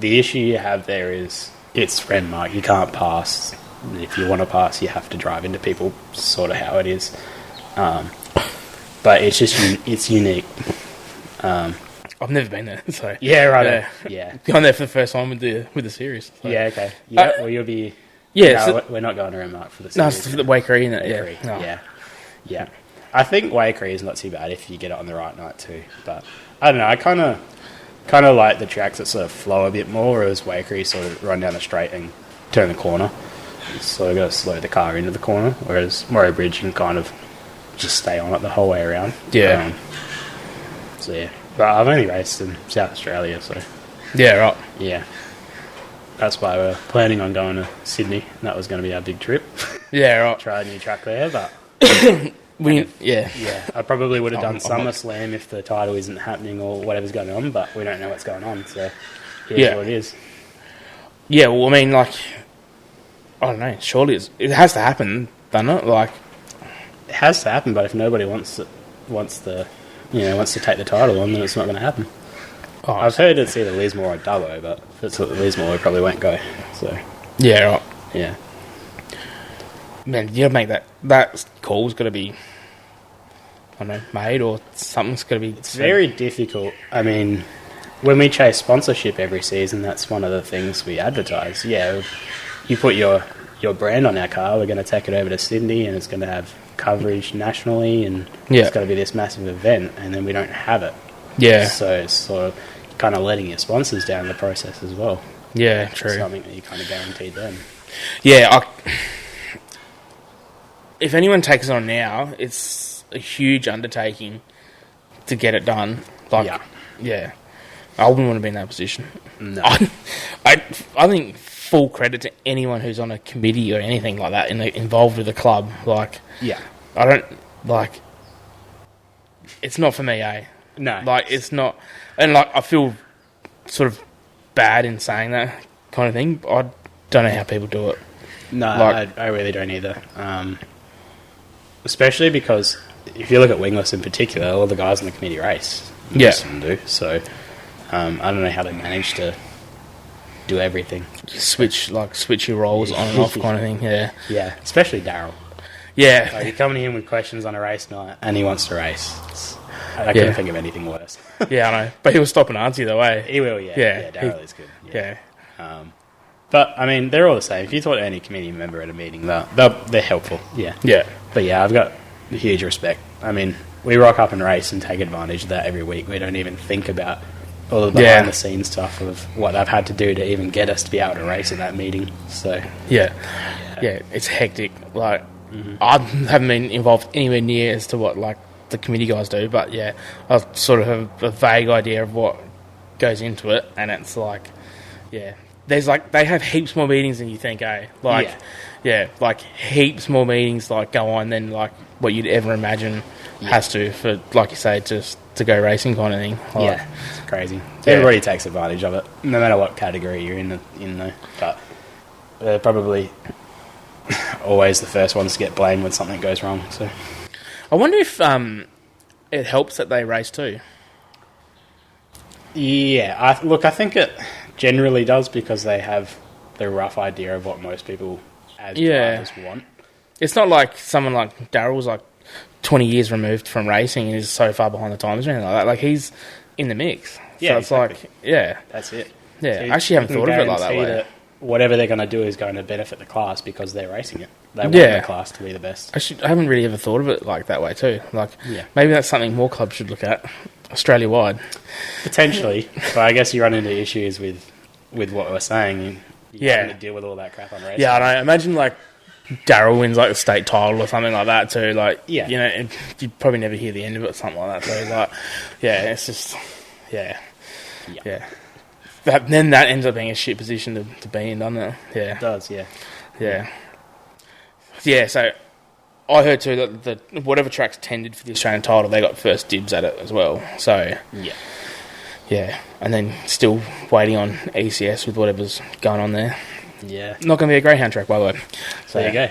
The issue you have there is it's Renmark. You can't pass. If you want to pass, you have to drive into people. Sort of how it is. But it's just it's unique. I've never been there, so yeah, right. Yeah, gone there for the first time with the series. So. Yeah, okay. Yeah, well, you'll be. Yeah, no, we're not going to Renmark for the series. No, it's for the Waikerie, isn't it? Waikerie, yeah. I think Waikerie is not too bad if you get it on the right night too. But I don't know. I kind of like the tracks that sort of flow a bit more, whereas Waikerie sort of run down the straight and turn the corner. So I've got to slow the car into the corner, whereas Moray Bridge can kind of just stay on it the whole way around. Yeah. So yeah, but I've only raced in South Australia, so yeah, right. Yeah. That's why we're planning on going to Sydney. And that was going to be our big trip. Yeah, right. Try a new track there, but... Yeah, I probably would have done SummerSlam if the title isn't happening or whatever's going on, but we don't know what's going on, so here's what it is. Yeah, well, I mean, like... I don't know, surely it has to happen, doesn't it? Like... It has to happen, but if nobody wants to take the title on, then it's not going to happen. Oh, I've heard it's either Lismore or Dubbo, but if it's Lismore, we probably won't go. So yeah, right. Yeah. Man, you gotta make that call's got to be, I don't know, made or something's got to be. It's very difficult. I mean, when we chase sponsorship every season, that's one of the things we advertise. Yeah, you put your brand on our car, we're going to take it over to Sydney, and it's going to have coverage nationally, and it's going to be this massive event, and then we don't have it. Yeah. So it's sort of kind of letting your sponsors down the process as well. Yeah, true. It's something that you kind of guaranteed them. Yeah, if anyone takes it on now, it's a huge undertaking to get it done. Like, yeah. I wouldn't want to be in that position. No. I think full credit to anyone who's on a committee or anything like that involved with the club. Like, yeah. I don't, like, it's not for me, eh? No. Like, it's not... And, like, I feel sort of bad in saying that kind of thing. I don't know how people do it. No, like, I really don't either. Especially because if you look at Wingless in particular, all the guys on the committee race. Most of them do. So, I don't know how they manage to do everything. Switch your roles on and off kind of thing, yeah. Yeah, especially Daryl. Yeah. Like, you're coming in with questions on a race night, and he wants to race. I couldn't think of anything worse. Yeah, I know. But he'll stop and answer you the way. He will, yeah. Yeah, Daryl is good. Yeah. But, I mean, they're all the same. If you talk to any committee member at a meeting, they're helpful. Yeah. Yeah. But, yeah, I've got huge respect. I mean, we rock up and race and take advantage of that every week. We don't even think about all the behind-the-scenes stuff of what they've had to do to even get us to be able to race at that meeting. So Yeah, it's hectic. Like, I haven't been involved anywhere near as to what, like, the committee guys do, but, yeah, I sort of have a vague idea of what goes into it, and it's like, there's, like, they have heaps more meetings than you think, eh? Like, like, heaps more meetings, like, go on than, like, what you'd ever imagine has to, for, like you say, just to go racing kind of thing. Like, it's crazy. Everybody takes advantage of it, no matter what category you're in though. But they're probably always the first ones to get blamed when something goes wrong. So I wonder if it helps that they race too. Yeah, I think it generally does, because they have the rough idea of what most people as drivers want. It's not like someone like Daryl's like 20 years removed from racing and is so far behind the times or anything like that. Like, he's in the mix. Yeah, so it's like, that's it. Yeah, so I actually haven't thought of it like that way. That whatever they're going to do is going to benefit the class because they're racing it. They want the class to be the best. I haven't really ever thought of it like that way too. Like, maybe that's something more clubs should look at Australia-wide. Potentially, but I guess you run into issues with what we're saying. You having to deal with all that crap on racing. Yeah, I know. Imagine, like, Daryl wins, like, the state title or something like that too. Like, you know, and you'd probably never hear the end of it or something like that too. Like, it's just, then that ends up being a shit position to be in, doesn't it? Yeah. It does, Yeah, so I heard too that whatever tracks tendered for the Australian title, they got first dibs at it as well. So, yeah. And then still waiting on ECS with whatever's going on there. Yeah. Not going to be a greyhound track, by the way. So there you go.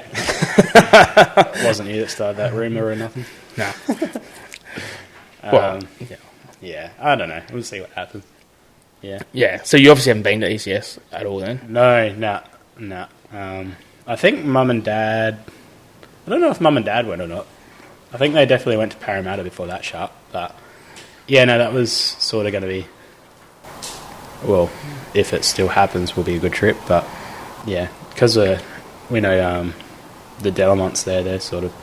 It wasn't you that started that rumour or nothing. No. I don't know. We'll see what happens. Yeah. Yeah. So you obviously haven't been to ECS at all then? No. I think Mum and Dad... I don't know if Mum and Dad went or not. I think they definitely went to Parramatta before that shut. But, yeah, no, that was sort of going to be... Well, if it still happens, will be a good trip. But, yeah, because we know the Delamonts there, they're sort of,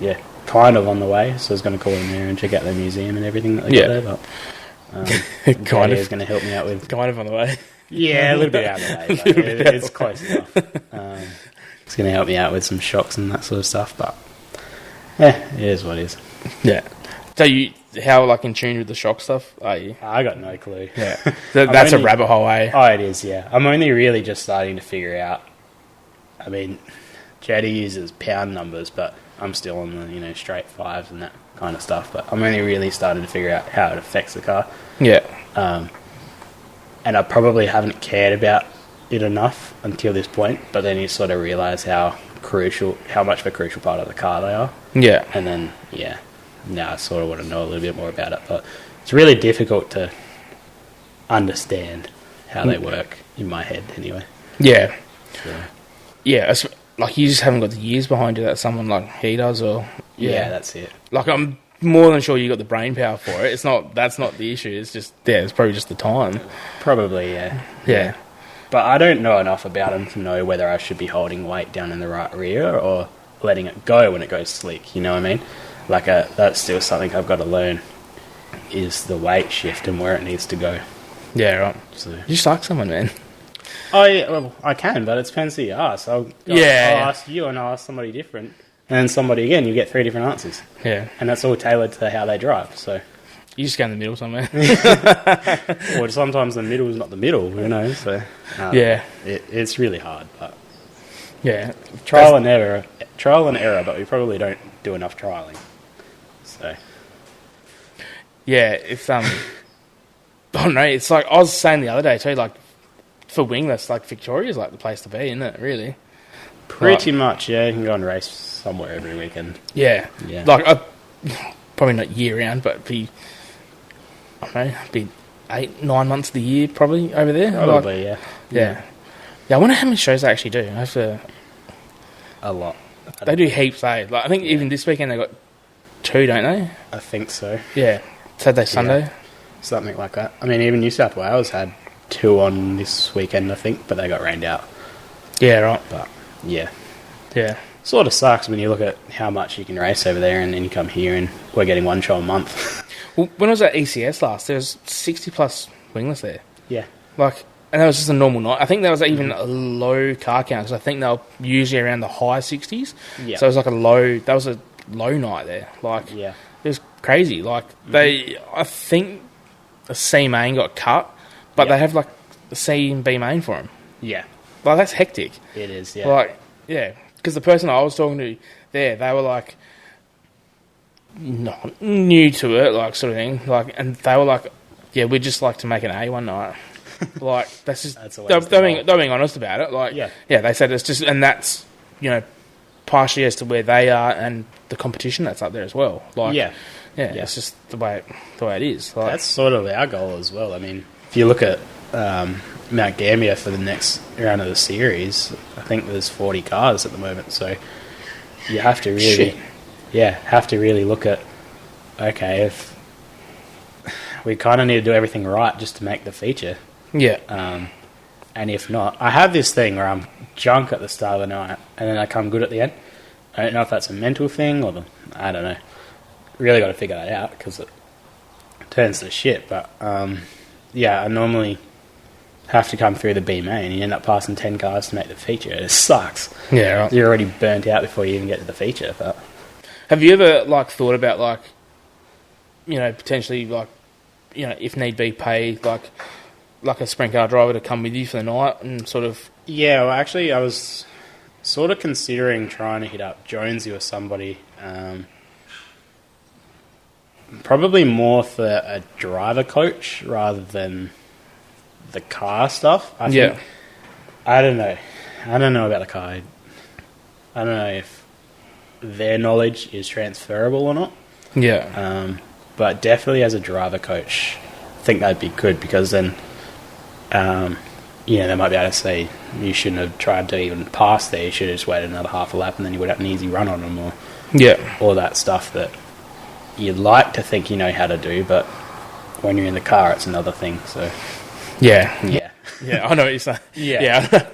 yeah, kind of on the way. So I was going to call in there and check out their museum and everything that they got there. But kind of is going to help me out with... Kind of on the way. Yeah, a little bit out of the way, but it's close enough. It's going to help me out with some shocks and that sort of stuff, but yeah, it is what it is. Yeah. So how like in tune with the shock stuff are you? I got no clue. Yeah, that's a rabbit hole, eh? Oh, it is. Yeah, I'm only really just starting to figure out. I mean, Jetty uses pound numbers, but I'm still on the straight fives and that kind of stuff. But I'm only really starting to figure out how it affects the car. Yeah. And I probably haven't cared about it enough until this point, but then you sort of realise how much of a crucial part of the car they are. Yeah. And then, now I sort of want to know a little bit more about it, but it's really difficult to understand how they work in my head anyway. Yeah. So. Yeah, it's, like you just haven't got the years behind you that someone like he does, or... Yeah, that's it. Like I'm more than sure you got the brain power for it. That's not the issue. It's just it's probably just the time. Probably, yeah. Yeah. But I don't know enough about him to know whether I should be holding weight down in the right rear or letting it go when it goes slick. You know what I mean? Like that's still something I've got to learn is the weight shift and where it needs to go. Yeah, right. So you suck someone, man. I can, but it depends who you ask. I'll ask you and I'll ask somebody different. And then somebody again, you get 3 different answers. Yeah. And that's all tailored to how they drive, so... You just go in the middle somewhere. Or sometimes the middle is not the middle, who knows, so... yeah. It's really hard, but... Yeah. Trial and error, but we probably don't do enough trialling. So... Yeah, it's, I don't know, it's like, I was saying the other day too, like, for wingless, like, Victoria's like the place to be, isn't it, really? Pretty much, yeah. You can go and race somewhere every weekend. Yeah. Like, probably not year round, but be 8-9 months of the year probably over there. Probably, like, yeah. I wonder how many shows they actually do. I have to... A lot. They do heaps, eh? Like, I think even this weekend they got 2, don't they? I think so. Yeah. Saturday, Sunday. Something like that. I mean, even New South Wales had 2 on this weekend, I think, but they got rained out. Yeah, right. But... Yeah. Sort of sucks when you look at how much you can race over there and then you come here and we're getting 1 show a month. Well, when I was at ECS last, there was 60 plus wingless there. Yeah. Like, and that was just a normal night. I think there was even a low car count because I think they were usually around the high 60s. Yeah. So it was like that was a low night there. Like, it was crazy. Like, I think the C main got cut, but they have like the C and B main for them. Yeah. Like, that's hectic. It is, yeah. Like, yeah. Because the person I was talking to there, they were like, not new to it, like, sort of thing. Like, and they were like, yeah, we'd just like to make an A one night. Like, that's just... they're being honest about it. Like, yeah, they said it's just... And that's, partially as to where they are and the competition that's up there as well. Like, yeah, it's just the way it is. Like, that's sort of our goal as well. I mean, if you look at... Mount Gambier for the next round of the series, I think there's 40 cars at the moment, so you have to really look at, okay, if we kind of need to do everything right just to make the feature. Yeah. And if not, I have this thing where I'm junk at the start of the night and then I come good at the end. I don't know if that's a mental thing or I don't know. Really got to figure that out because it turns to shit, but I normally have to come through the B main and you end up passing 10 cars to make the feature. It sucks. Yeah, right. You're already burnt out before you even get to the feature. But have you ever thought about potentially if need be pay like a sprint car driver to come with you for the night and sort of... Yeah, well actually I was sort of considering trying to hit up Jonesy or somebody, probably more for a driver coach rather than the car stuff. I think, I don't know about the car. I don't know if their knowledge is transferable or not. Yeah. But definitely as a driver coach think that'd be good because then, they might be able to say you shouldn't have tried to even pass there. You should have just waited another half a lap, and then you would have an easy run on them, or all that stuff that you'd like to think you know how to do, but when you're in the car, it's another thing. So yeah, yeah, I know what you're saying. Yeah.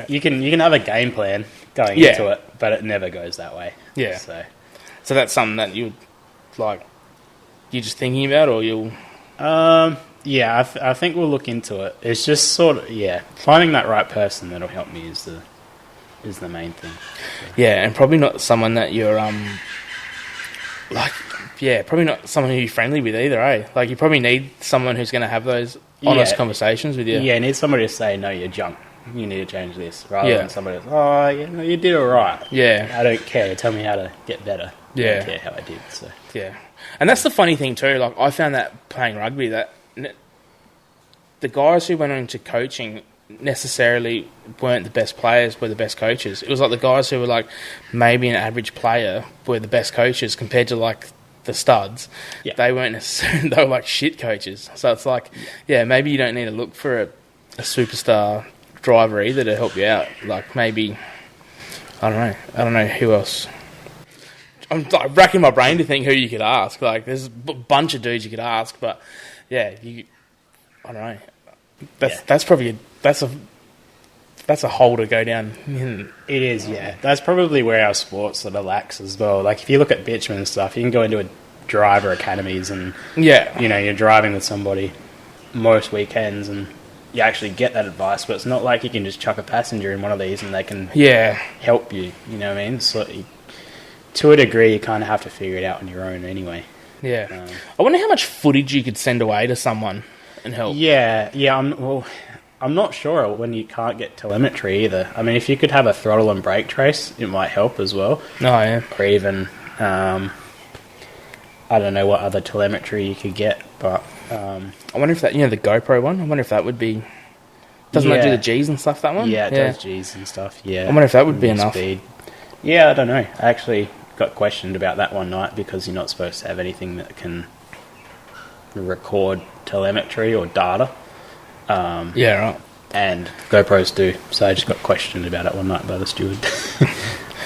You can have a game plan going into it, but it never goes that way. Yeah. So that's something that you like. You're just thinking about, or you'll. Yeah, I think we'll look into it. It's just sort of finding that right person that'll help me is the main thing. So. Yeah, and probably not someone that you're probably not someone who you're friendly with either, eh? Like, you probably need someone who's going to have those honest conversations with you. Yeah, you need somebody to say, no, you're junk. You need to change this. Rather than somebody that's, oh, you did all right. Yeah. I don't care. Tell me how to get better. Yeah. I don't care how I did. So. Yeah. And that's the funny thing too. Like, I found that playing rugby, that the guys who went into coaching necessarily weren't the best players, were the best coaches. It was like the guys who were like maybe an average player were the best coaches compared to like the studs. Yeah. They weren't necessarily, they were like shit coaches. So it's like, maybe you don't need to look for a superstar driver either to help you out. Like, maybe, I don't know who else. I'm like racking my brain to think who you could ask. Like, there's a bunch of dudes you could ask, but I don't know. That's probably that's a hole to go down. It is, yeah. That's probably where our sport sort of lacks as well. Like, if you look at Bitchman and stuff, you can go into a driver academies and you're driving with somebody most weekends and you actually get that advice, but it's not like you can just chuck a passenger in one of these and they can help you. You know what I mean? So to a degree, you kind of have to figure it out on your own anyway. Yeah. I wonder how much footage you could send away to someone and help. Yeah. I'm not sure when you can't get telemetry either. I mean, if you could have a throttle and brake trace, it might help as well. Oh, yeah. Or even, I don't know what other telemetry you could get, but... I wonder if that, the GoPro one, I wonder if that would be... Doesn't that do the Gs and stuff, that one? Yeah, it does Gs and stuff, yeah. I wonder if that would be enough. Speed. Yeah, I don't know. I actually got questioned about that one night because you're not supposed to have anything that can record telemetry or data. Right. And GoPros do, so I just got questioned about it one night by the steward.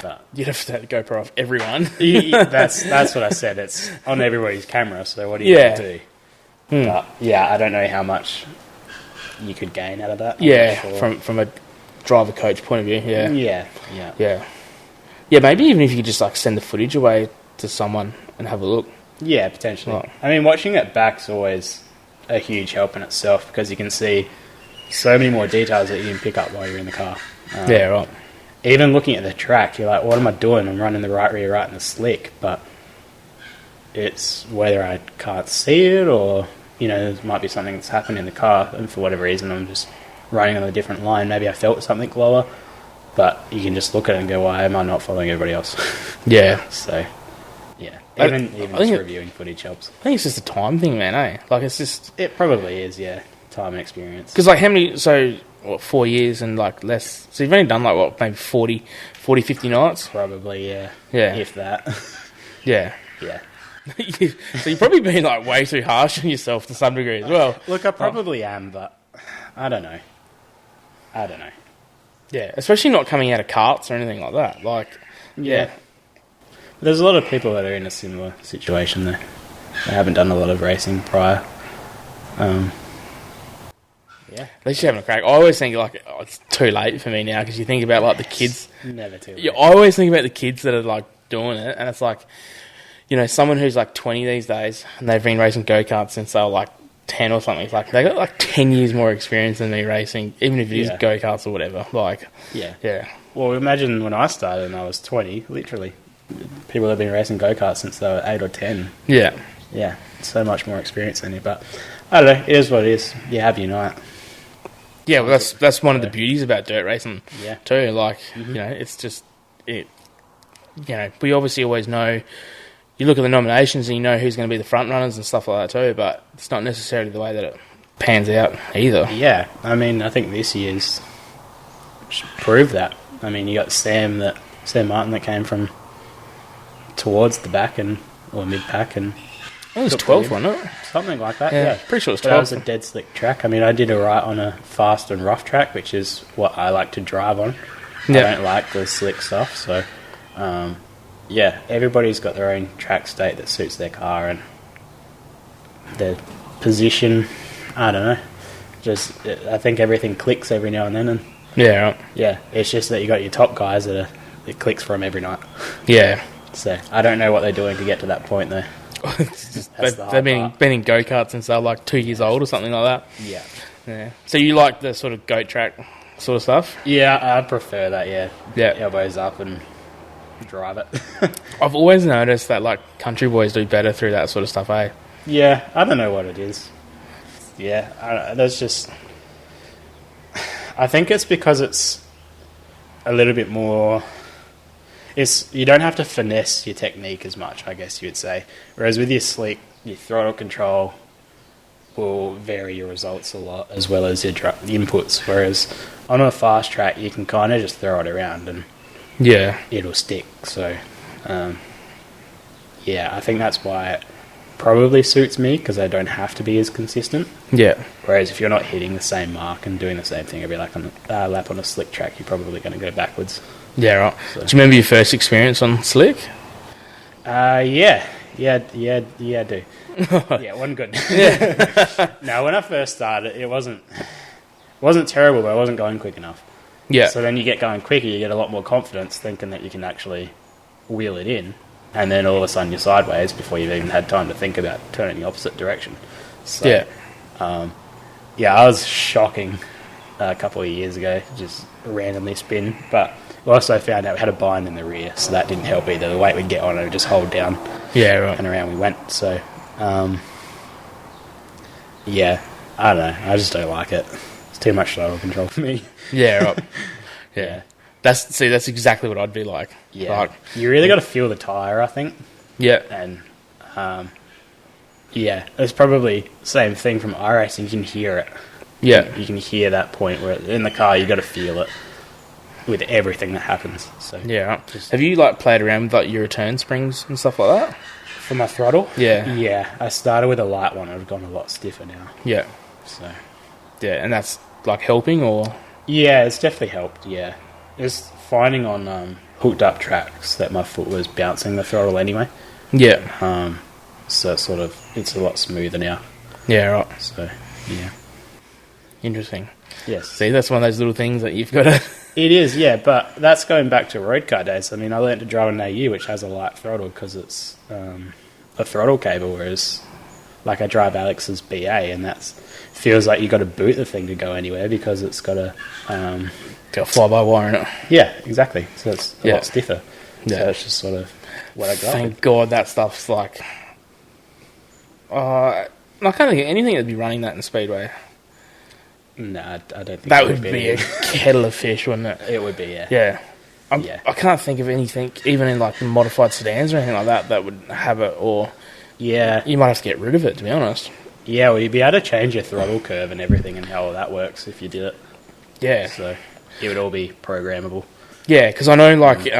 But you'd have to take the GoPro off everyone. that's what I said. It's on everybody's camera, so what do you do? But I don't know how much you could gain out of that. From a driver coach point of view. Yeah, maybe even if you could just like send the footage away to someone and have a look. Yeah, potentially. I mean, watching it back's always a huge help in itself because you can see so many more details that you can pick up while you're in the car. Right. Even looking at the track, you're like, what am I doing? I'm running the right rear right in the slick, but it's whether I can't see it or, there might be something that's happened in the car and for whatever reason I'm just running on a different line. Maybe I felt something lower, but you can just look at it and go, why am I not following everybody else? Yeah. So, yeah. Even just reviewing footage helps. I think it's just a time thing, man, eh? Like, it's just... It probably is, yeah. Time and experience. Because, like, how many... So, 4 years and, like, less... So, you've only done, like, maybe 40, 50 nights? Probably, yeah. Yeah. If that. Yeah. Yeah. So, you've probably been, like, way too harsh on yourself to some degree as well. Look, I probably am, but I don't know. Yeah, especially not coming out of karts or anything like that. Like, yeah. There's a lot of people that are in a similar situation there. They haven't done a lot of racing prior. At least you're having a crack. I always think, like, it's too late for me now because you think about, like, the kids. Never too late. Yeah, I always think about the kids that are, like, doing it, and it's like, someone who's, like, 20 these days, and they've been racing go-karts since they were, like, 10 or something. It's like, they got, like, 10 years more experience than me racing, even if it is go-karts or whatever. Like, yeah. Well, imagine when I started and I was 20, literally. People have been racing go-karts since they were 8 or 10. Yeah. Yeah, so much more experience than you, but I don't know, it is what it is. You have your night. Yeah, well, that's one of the beauties about dirt racing too. Like, it's just... we obviously always know... You look at the nominations and you know who's going to be the front runners and stuff like that too, but it's not necessarily the way that it pans out either. Yeah, I mean, I think this year's proved that. I mean, you got Sam Martin that came from towards the back or mid pack, and It was 12, wasn't it? Something like that, yeah. Pretty sure it was 12. But that was a dead slick track. I mean, I did it right on a fast and rough track, which is what I like to drive on. I don't like the slick stuff, so... everybody's got their own track state that suits their car and their position. I don't know. I think everything clicks every now and then. And it's just that you got your top guys that it clicks from every night. Yeah. So I don't know what they're doing to get to that point though. They've been in go-karts since they're like 2 years old or something like that. Yeah. So you like the sort of goat track sort of stuff? Yeah, I prefer that. Yeah. Elbows up and drive it. I've always noticed that like country boys do better through that sort of stuff, eh? Yeah, I don't know what it is. Yeah, that's just... I think it's because it's a little bit more... You don't have to finesse your technique as much, I guess you would say. Whereas with your slick, your throttle control will vary your results a lot, as well as your inputs. Whereas on a fast track, you can kind of just throw it around and it'll stick. So, I think that's why it probably suits me, because I don't have to be as consistent. Yeah. Whereas if you're not hitting the same mark and doing the same thing every lap on a slick track, you're probably going to go backwards. Yeah, right. So. Do you remember your first experience on slick? Yeah, I do. Yeah, it wasn't good. Yeah. No, when I first started, it wasn't terrible, but I wasn't going quick enough. Yeah. So then you get going quicker, you get a lot more confidence, thinking that you can actually wheel it in, and then all of a sudden you're sideways before you've even had time to think about turning the opposite direction. So, I was shocking a couple of years ago, just randomly spin, but we also found out we had a bind in the rear, so that didn't help either. The weight we'd get on it would just hold down. Yeah, right. And around we went. So, I don't know. I just don't like it. It's too much throttle control for me. Yeah, right. Yeah. That's exactly what I'd be like. Yeah. Like, you really got to feel the tyre, I think. Yeah. And, it's probably the same thing from iRacing. You can hear it. Yeah. You can hear that point where in the car you got to feel it with everything that happens. So have you like played around with like your return springs and stuff like that for my throttle? Yeah, I started with a light one. I've gone a lot stiffer now. Yeah. So and that's like helping, or it's definitely helped. Yeah, just finding on hooked up tracks that my foot was bouncing the throttle anyway. Yeah. So it's a lot smoother now. Yeah, right. So interesting. Yes. See, that's one of those little things that you've got to... It is, yeah, but that's going back to road car days. I mean, I learned to drive an AU, which has a light throttle because it's a throttle cable, whereas like I drive Alex's BA, and that feels like you got to boot the thing to go anywhere because it's got a... got a fly-by-wire in it. Yeah, exactly. So it's a lot stiffer. Yeah. So it's just sort of what I got. Thank God that stuff's like... I can't think of anything that'd be running that in Speedway. No, I don't think that would be a kettle of fish, wouldn't it? It would be, yeah. Yeah. I can't think of anything, even in like modified sedans or anything like that would have it, or... Yeah. You might have to get rid of it, to be honest. Yeah, well, you'd be able to change your throttle curve and everything and how all that works if you did it. Yeah. So it would all be programmable. Yeah, because I know, like...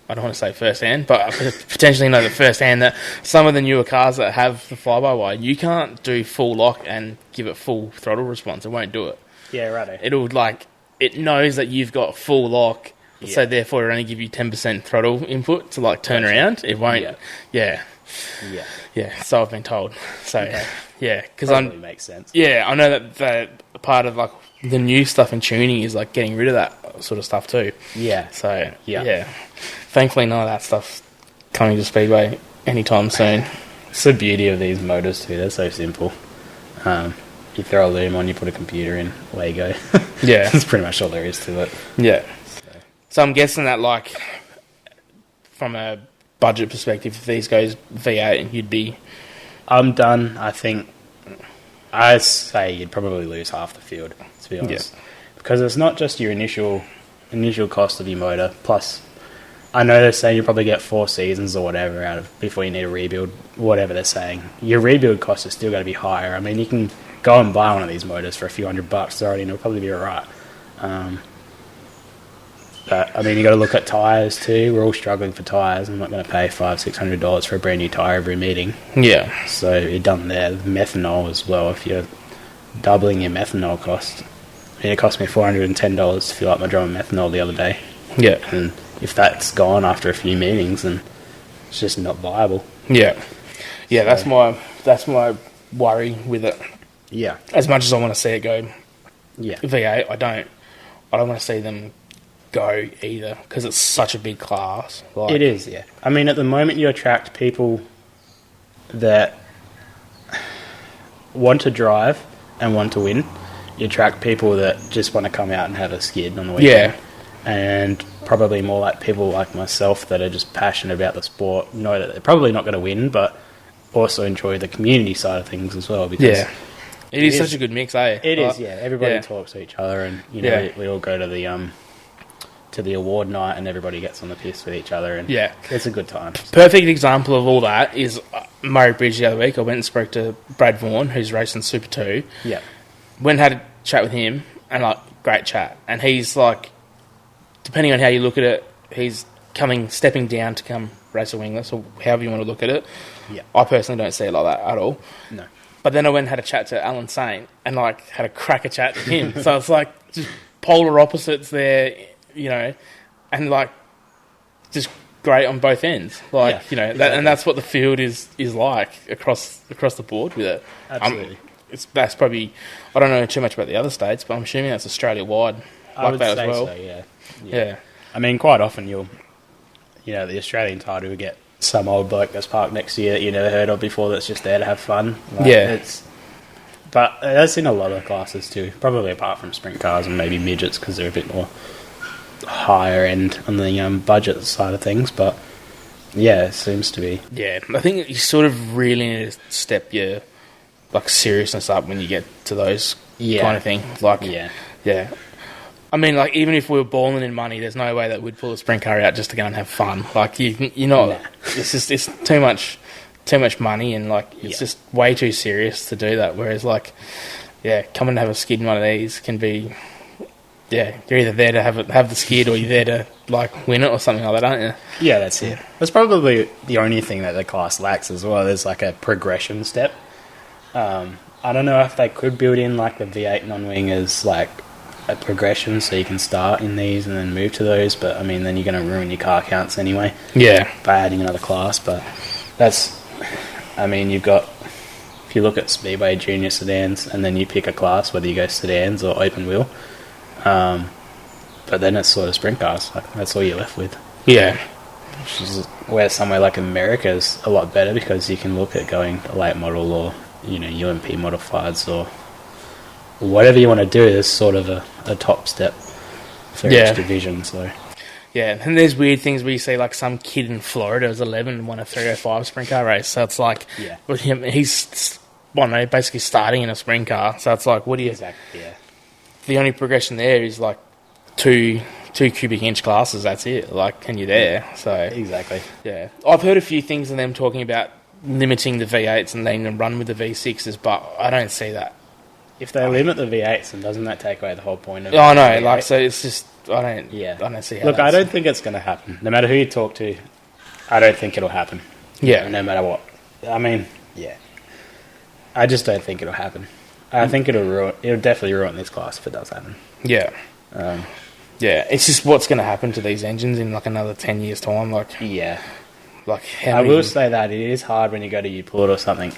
I don't want to say first-hand, but I potentially know that first-hand that some of the newer cars that have the fly-by-wire, you can't do full lock and give it full throttle response. It won't do it. Yeah, righto. It'll, like... It knows that you've got full lock, so therefore it'll only give you 10% throttle input to, like, turn around. It won't... Yeah, so I've been told. So, because probably makes sense. Yeah, I know that part of, like, the new stuff in tuning is, like, getting rid of that sort of stuff too. Yeah. So, yeah. Thankfully, none of that stuff's coming to Speedway anytime soon. It's the beauty of these motors too. They're so simple. You throw a loom on, you put a computer in, away you go. Yeah. That's pretty much all there is to it. Yeah. So I'm guessing that, like, from a budget perspective, if these goes V8, you'd be... I'm done. I think... I say you'd probably lose half the field, to be honest. Yeah. Because it's not just your initial cost of your motor, plus... I know they're saying you probably get 4 seasons or whatever out of before you need a rebuild, whatever they're saying. Your rebuild cost is still going to be higher. I mean, you can go and buy one of these motors for a few $100 already, and it'll probably be alright. But, I mean, you got to look at tyres too. We're all struggling for tyres. I'm not going to pay $500-600 for a brand new tyre every meeting. Yeah. So you're done there. Methanol as well. If you're doubling your methanol cost, I mean, it cost me $410 to fill up my drum of methanol the other day. Yeah. And if that's gone after a few meetings, then it's just not viable. Yeah. Yeah, so that's my worry with it. Yeah. As much as I want to see it go V8, I don't want to see them go either, because it's such a big class. Like, it is, yeah. I mean, at the moment you attract people that want to drive and want to win. You attract people that just want to come out and have a skid on the weekend. Yeah. And probably more like people like myself that are just passionate about the sport, know that they're probably not going to win, but also enjoy the community side of things as well. Because it is such a good mix, eh? It is, yeah. Everybody talks to each other, and we all go to the award night, and everybody gets on the piss with each other, and it's a good time. So. Perfect example of all that is Murray Bridge the other week. I went and spoke to Brad Vaughan, who's racing Super 2. Yeah. Went and had a chat with him, and great chat. And he's like, depending on how you look at it, he's stepping down to come race a wingless, or however you want to look at it. Yeah. I personally don't see it like that at all. No. But then I went and had a chat to Alan Saint, and had a cracker chat to him. So it's just polar opposites there, and just great on both ends. Exactly. And that's what the field is like across the board with it. Absolutely. That's probably, I don't know too much about the other states, but I'm assuming that's Australia wide like that as well. So, yeah. I mean, quite often the Australian title will get some old bloke that's parked next to you that you never heard of before that's just there to have fun. But that's in a lot of classes too, probably apart from sprint cars and maybe midgets because they're a bit more higher end on the budget side of things. But yeah, it seems to be. Yeah, I think you sort of really need to step your seriousness up when you get to those kind of thing. Yeah. I mean, even if we were balling in money, there's no way that we'd pull a sprint car out just to go and have fun. You're not. Nah. It's too much money, and it's just way too serious to do that. Whereas come and have a skid in one of these can be, you're either there to have the skid, or you're there to win it or something like that, aren't you? Yeah, that's it. That's probably the only thing that the class lacks as well. There's a progression step. I don't know if they could build in the V8 non-wing as a progression, so you can start in these and then move to those. But I mean, then you're going to ruin your car counts anyway. Yeah, by adding another class. But you've got, if you look at Speedway Junior sedans, and then you pick a class, whether you go sedans or open wheel. But then it's sort of sprint cars. That's all you're left with. Yeah. Which is where somewhere like America is a lot better, because you can look at going a late model or UMP modifieds or whatever you want to do. There's sort of a top step for each division. So yeah, and there's weird things where you see some kid in Florida who's 11 and won a 305 sprint car race. So it's he's basically starting in a sprint car. So it's what do you? Exactly. Yeah. The only progression there is two cubic inch classes. That's it. And you're there. So exactly. Yeah, I've heard a few things of them talking about limiting the V8s and letting them run with the V6s, but I don't see that. If they limit the V8s, then doesn't that take away the whole point of it? Oh, no, so it's just, I don't see how. Look, I don't think it's going to happen. No matter who you talk to, I don't think it'll happen. Yeah. No matter what. I mean, yeah. I just don't think it'll happen. I think it'll definitely ruin this class if it does happen. Yeah. It's just what's going to happen to these engines in another 10 years' time. Yeah. I will say that it is hard when you go to Uport or something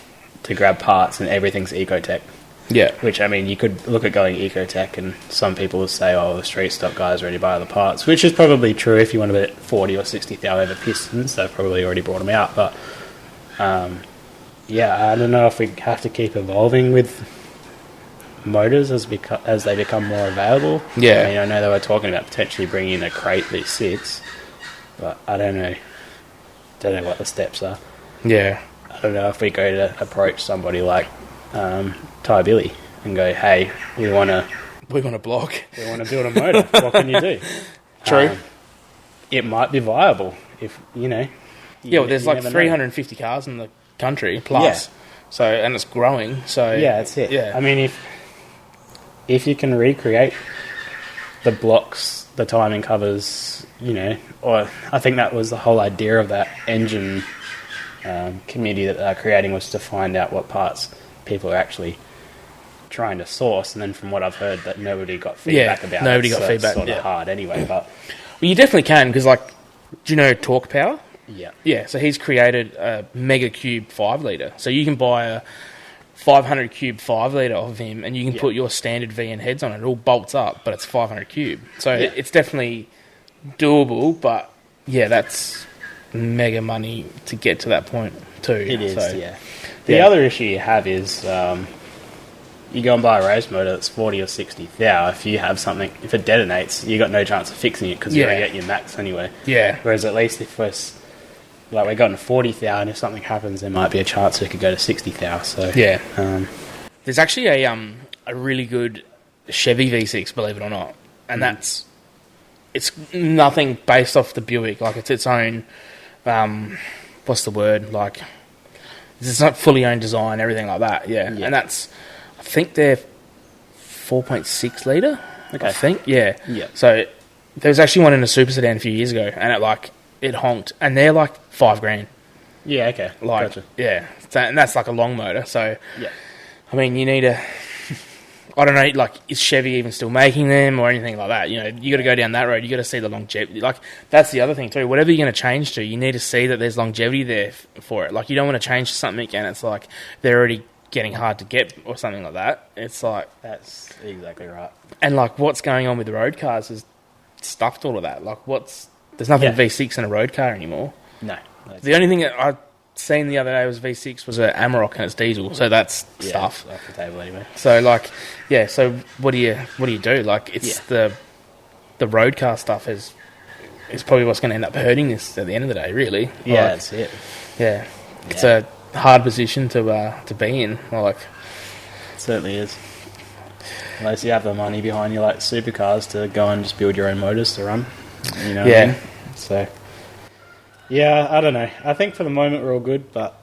to grab parts and everything's Ecotech. Yeah. Which, I mean, you could look at going Ecotech, and some people will say, the street stock guys already buy the parts, which is probably true. If you want to bet 40 or 60,000 over pistons, they've probably already brought them out. But, I don't know if we have to keep evolving with motors as they become more available. Yeah. I mean, I know they were talking about potentially bringing in a crate V6, but I don't know. Don't know what the steps are. Yeah. I don't know if we go to approach somebody like Ty Billy and go, hey, we want to block. We want to build a motor. What can you do? True. It might be viable if, there's 350 cars in the country plus. Yeah. So, and it's growing. So yeah, that's it. Yeah. I mean, if you can recreate the blocks, the timing covers, or I think that was the whole idea of that engine community that they're creating, was to find out what parts people are actually trying to source. And then from what I've heard, that nobody got feedback about nobody it. got so feedback. It's sort of hard anyway. But well, you definitely can, because do you know Torque Power? Yeah. Yeah, so he's created a Mega Cube 5 litre. So you can buy a 500 cube 5 litre of him, and you can put your standard VN heads on it. It all bolts up, but it's 500 cube. So it's definitely doable, but yeah, that's mega money to get to that point too. It is, yeah. The other issue you have is you go and buy a race motor that's 40 or 60 thou. If you have something, if it detonates, you got no chance of fixing it because you're going to get your max anyway. Yeah. Whereas at least if we're going to 40 thou, and if something happens, there might be a chance we could go to 60 thou. So yeah. There's actually a really good Chevy V6, believe it or not, and it's nothing based off the Buick. Like, it's its own. What's the word? Like, it's not fully owned design, everything like that. Yeah. And that's, I think they're 4.6 litre. Okay. I think, yeah. Yeah. So there was actually one in a super sedan a few years ago, and it honked, and they're like $5,000. Yeah. Okay. Gotcha. Yeah. So, and that's like a long motor. So yeah. I mean, you need a. I don't know, like, is Chevy even still making them or anything like that? You got to go down that road. You got to see the longevity. Like, that's the other thing too. Whatever you're going to change to, you need to see that there's longevity there for it. Like, you don't want to change to something and it's like they're already getting hard to get or something like that. It's like, that's exactly right. And like, what's going on with the road cars has stuffed all of that. Like, there's nothing V6 in a road car anymore. No. The only thing that I seen the other day was V6 was an Amarok and it's diesel, so that's stuff off the table anyway. So so what do you do? Like, it's the road car stuff is probably what's going to end up hurting this at the end of the day, really. Yeah, that's it. Yeah, it's a hard position to be in. Like, it certainly is. Unless you have the money behind you, like supercars, to go and just build your own motors to run. You know what I mean? So. Yeah, I don't know. I think for the moment we're all good, but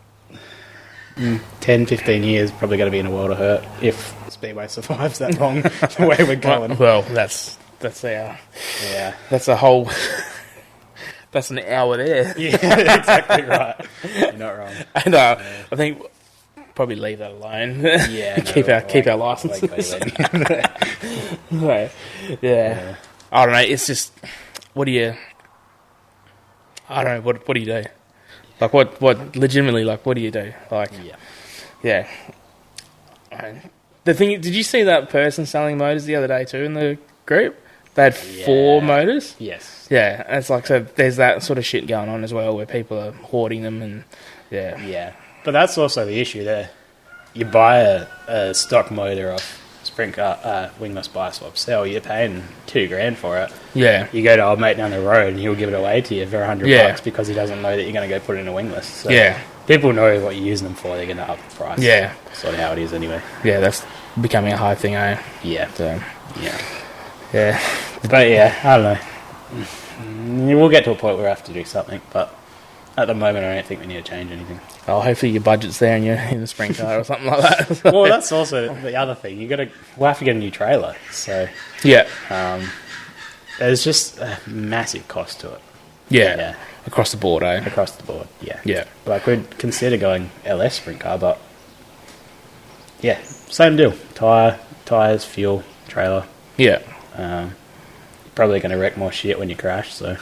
10, 15 years probably going to be in a world of hurt if Speedway survives that long the way we're going. Well, that's a whole. That's an hour there. Yeah, exactly right. You're not wrong. And I think probably leave that alone. Yeah, keep our licenses. Right. Yeah. I don't know. It's just, what do you? I don't know, what do you do? Like, what legitimately, like, what do you do? Like, yeah. The thing, did you see that person selling motors the other day too in the group? They had 4 motors? Yes. Yeah, and it's like, so there's that sort of shit going on as well, where people are hoarding them, and Yeah. But that's also the issue there. You buy a stock motor off Sprint Car, Wingless Buy Swap Sell, you're paying $2,000 for it. Yeah. You go to old mate down the road and he'll give it away to you for $100 because he doesn't know that you're going to go put it in a wingless. So people know what you're using them for, they're going to up the price. Yeah. That's sort of how it is anyway. Yeah, that's becoming a high thing, eh? Yeah. So, yeah. But yeah, I don't know. We'll get to a point where we have to do something, but at the moment I don't think we need to change anything. Oh, hopefully your budget's there and you're in the sprint car or something like that. Well, that's also the other thing. We'll have to get a new trailer. So there's just a massive cost to it. Yeah. Across the board, eh? Across the board, yeah. Yeah. Like, we'd consider going LS sprint car, but yeah, same deal. Tyres, fuel, trailer. Yeah. Probably going to wreck more shit when you crash, so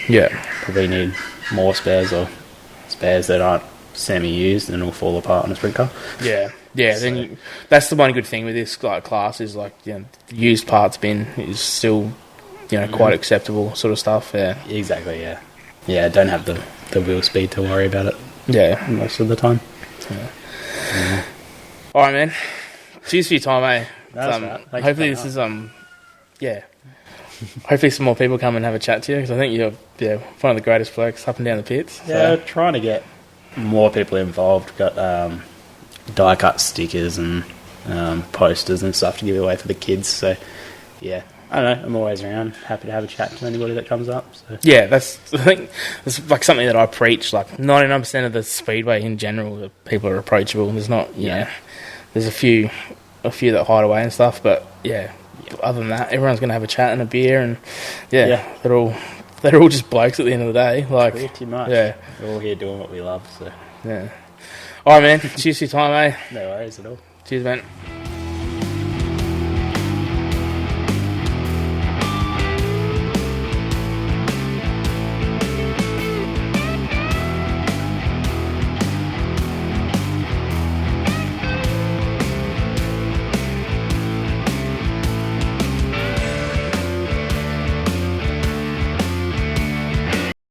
yeah, probably need more spares or spares that aren't semi-used and will fall apart on a sprint car. Yeah. So, then that's the one good thing with this class is, like, the used parts bin is still, quite acceptable sort of stuff. Yeah, exactly. Yeah. Don't have the wheel speed to worry about it. Yeah, most of the time. Yeah. All right, man. Cheers for your time, eh? That's right. Hopefully this is hopefully some more people come and have a chat to you, because I think you're one of the greatest blokes up and down the pits. Yeah, trying to get more people involved. Got die cut stickers and posters and stuff to give away for the kids. So yeah, I don't know. I'm always around, happy to have a chat to anybody that comes up. So. Yeah, I think it's like something that I preach. Like 99% of the speedway in general, people are approachable. There's not, there's a few that hide away and stuff, but yeah. other than that, everyone's going to have a chat and a beer, and they're all just blokes at the end of the day. Like, pretty much. Yeah, we're all here doing what we love. So yeah. All right, man. Cheers for your time, eh? No worries at all. Cheers, man.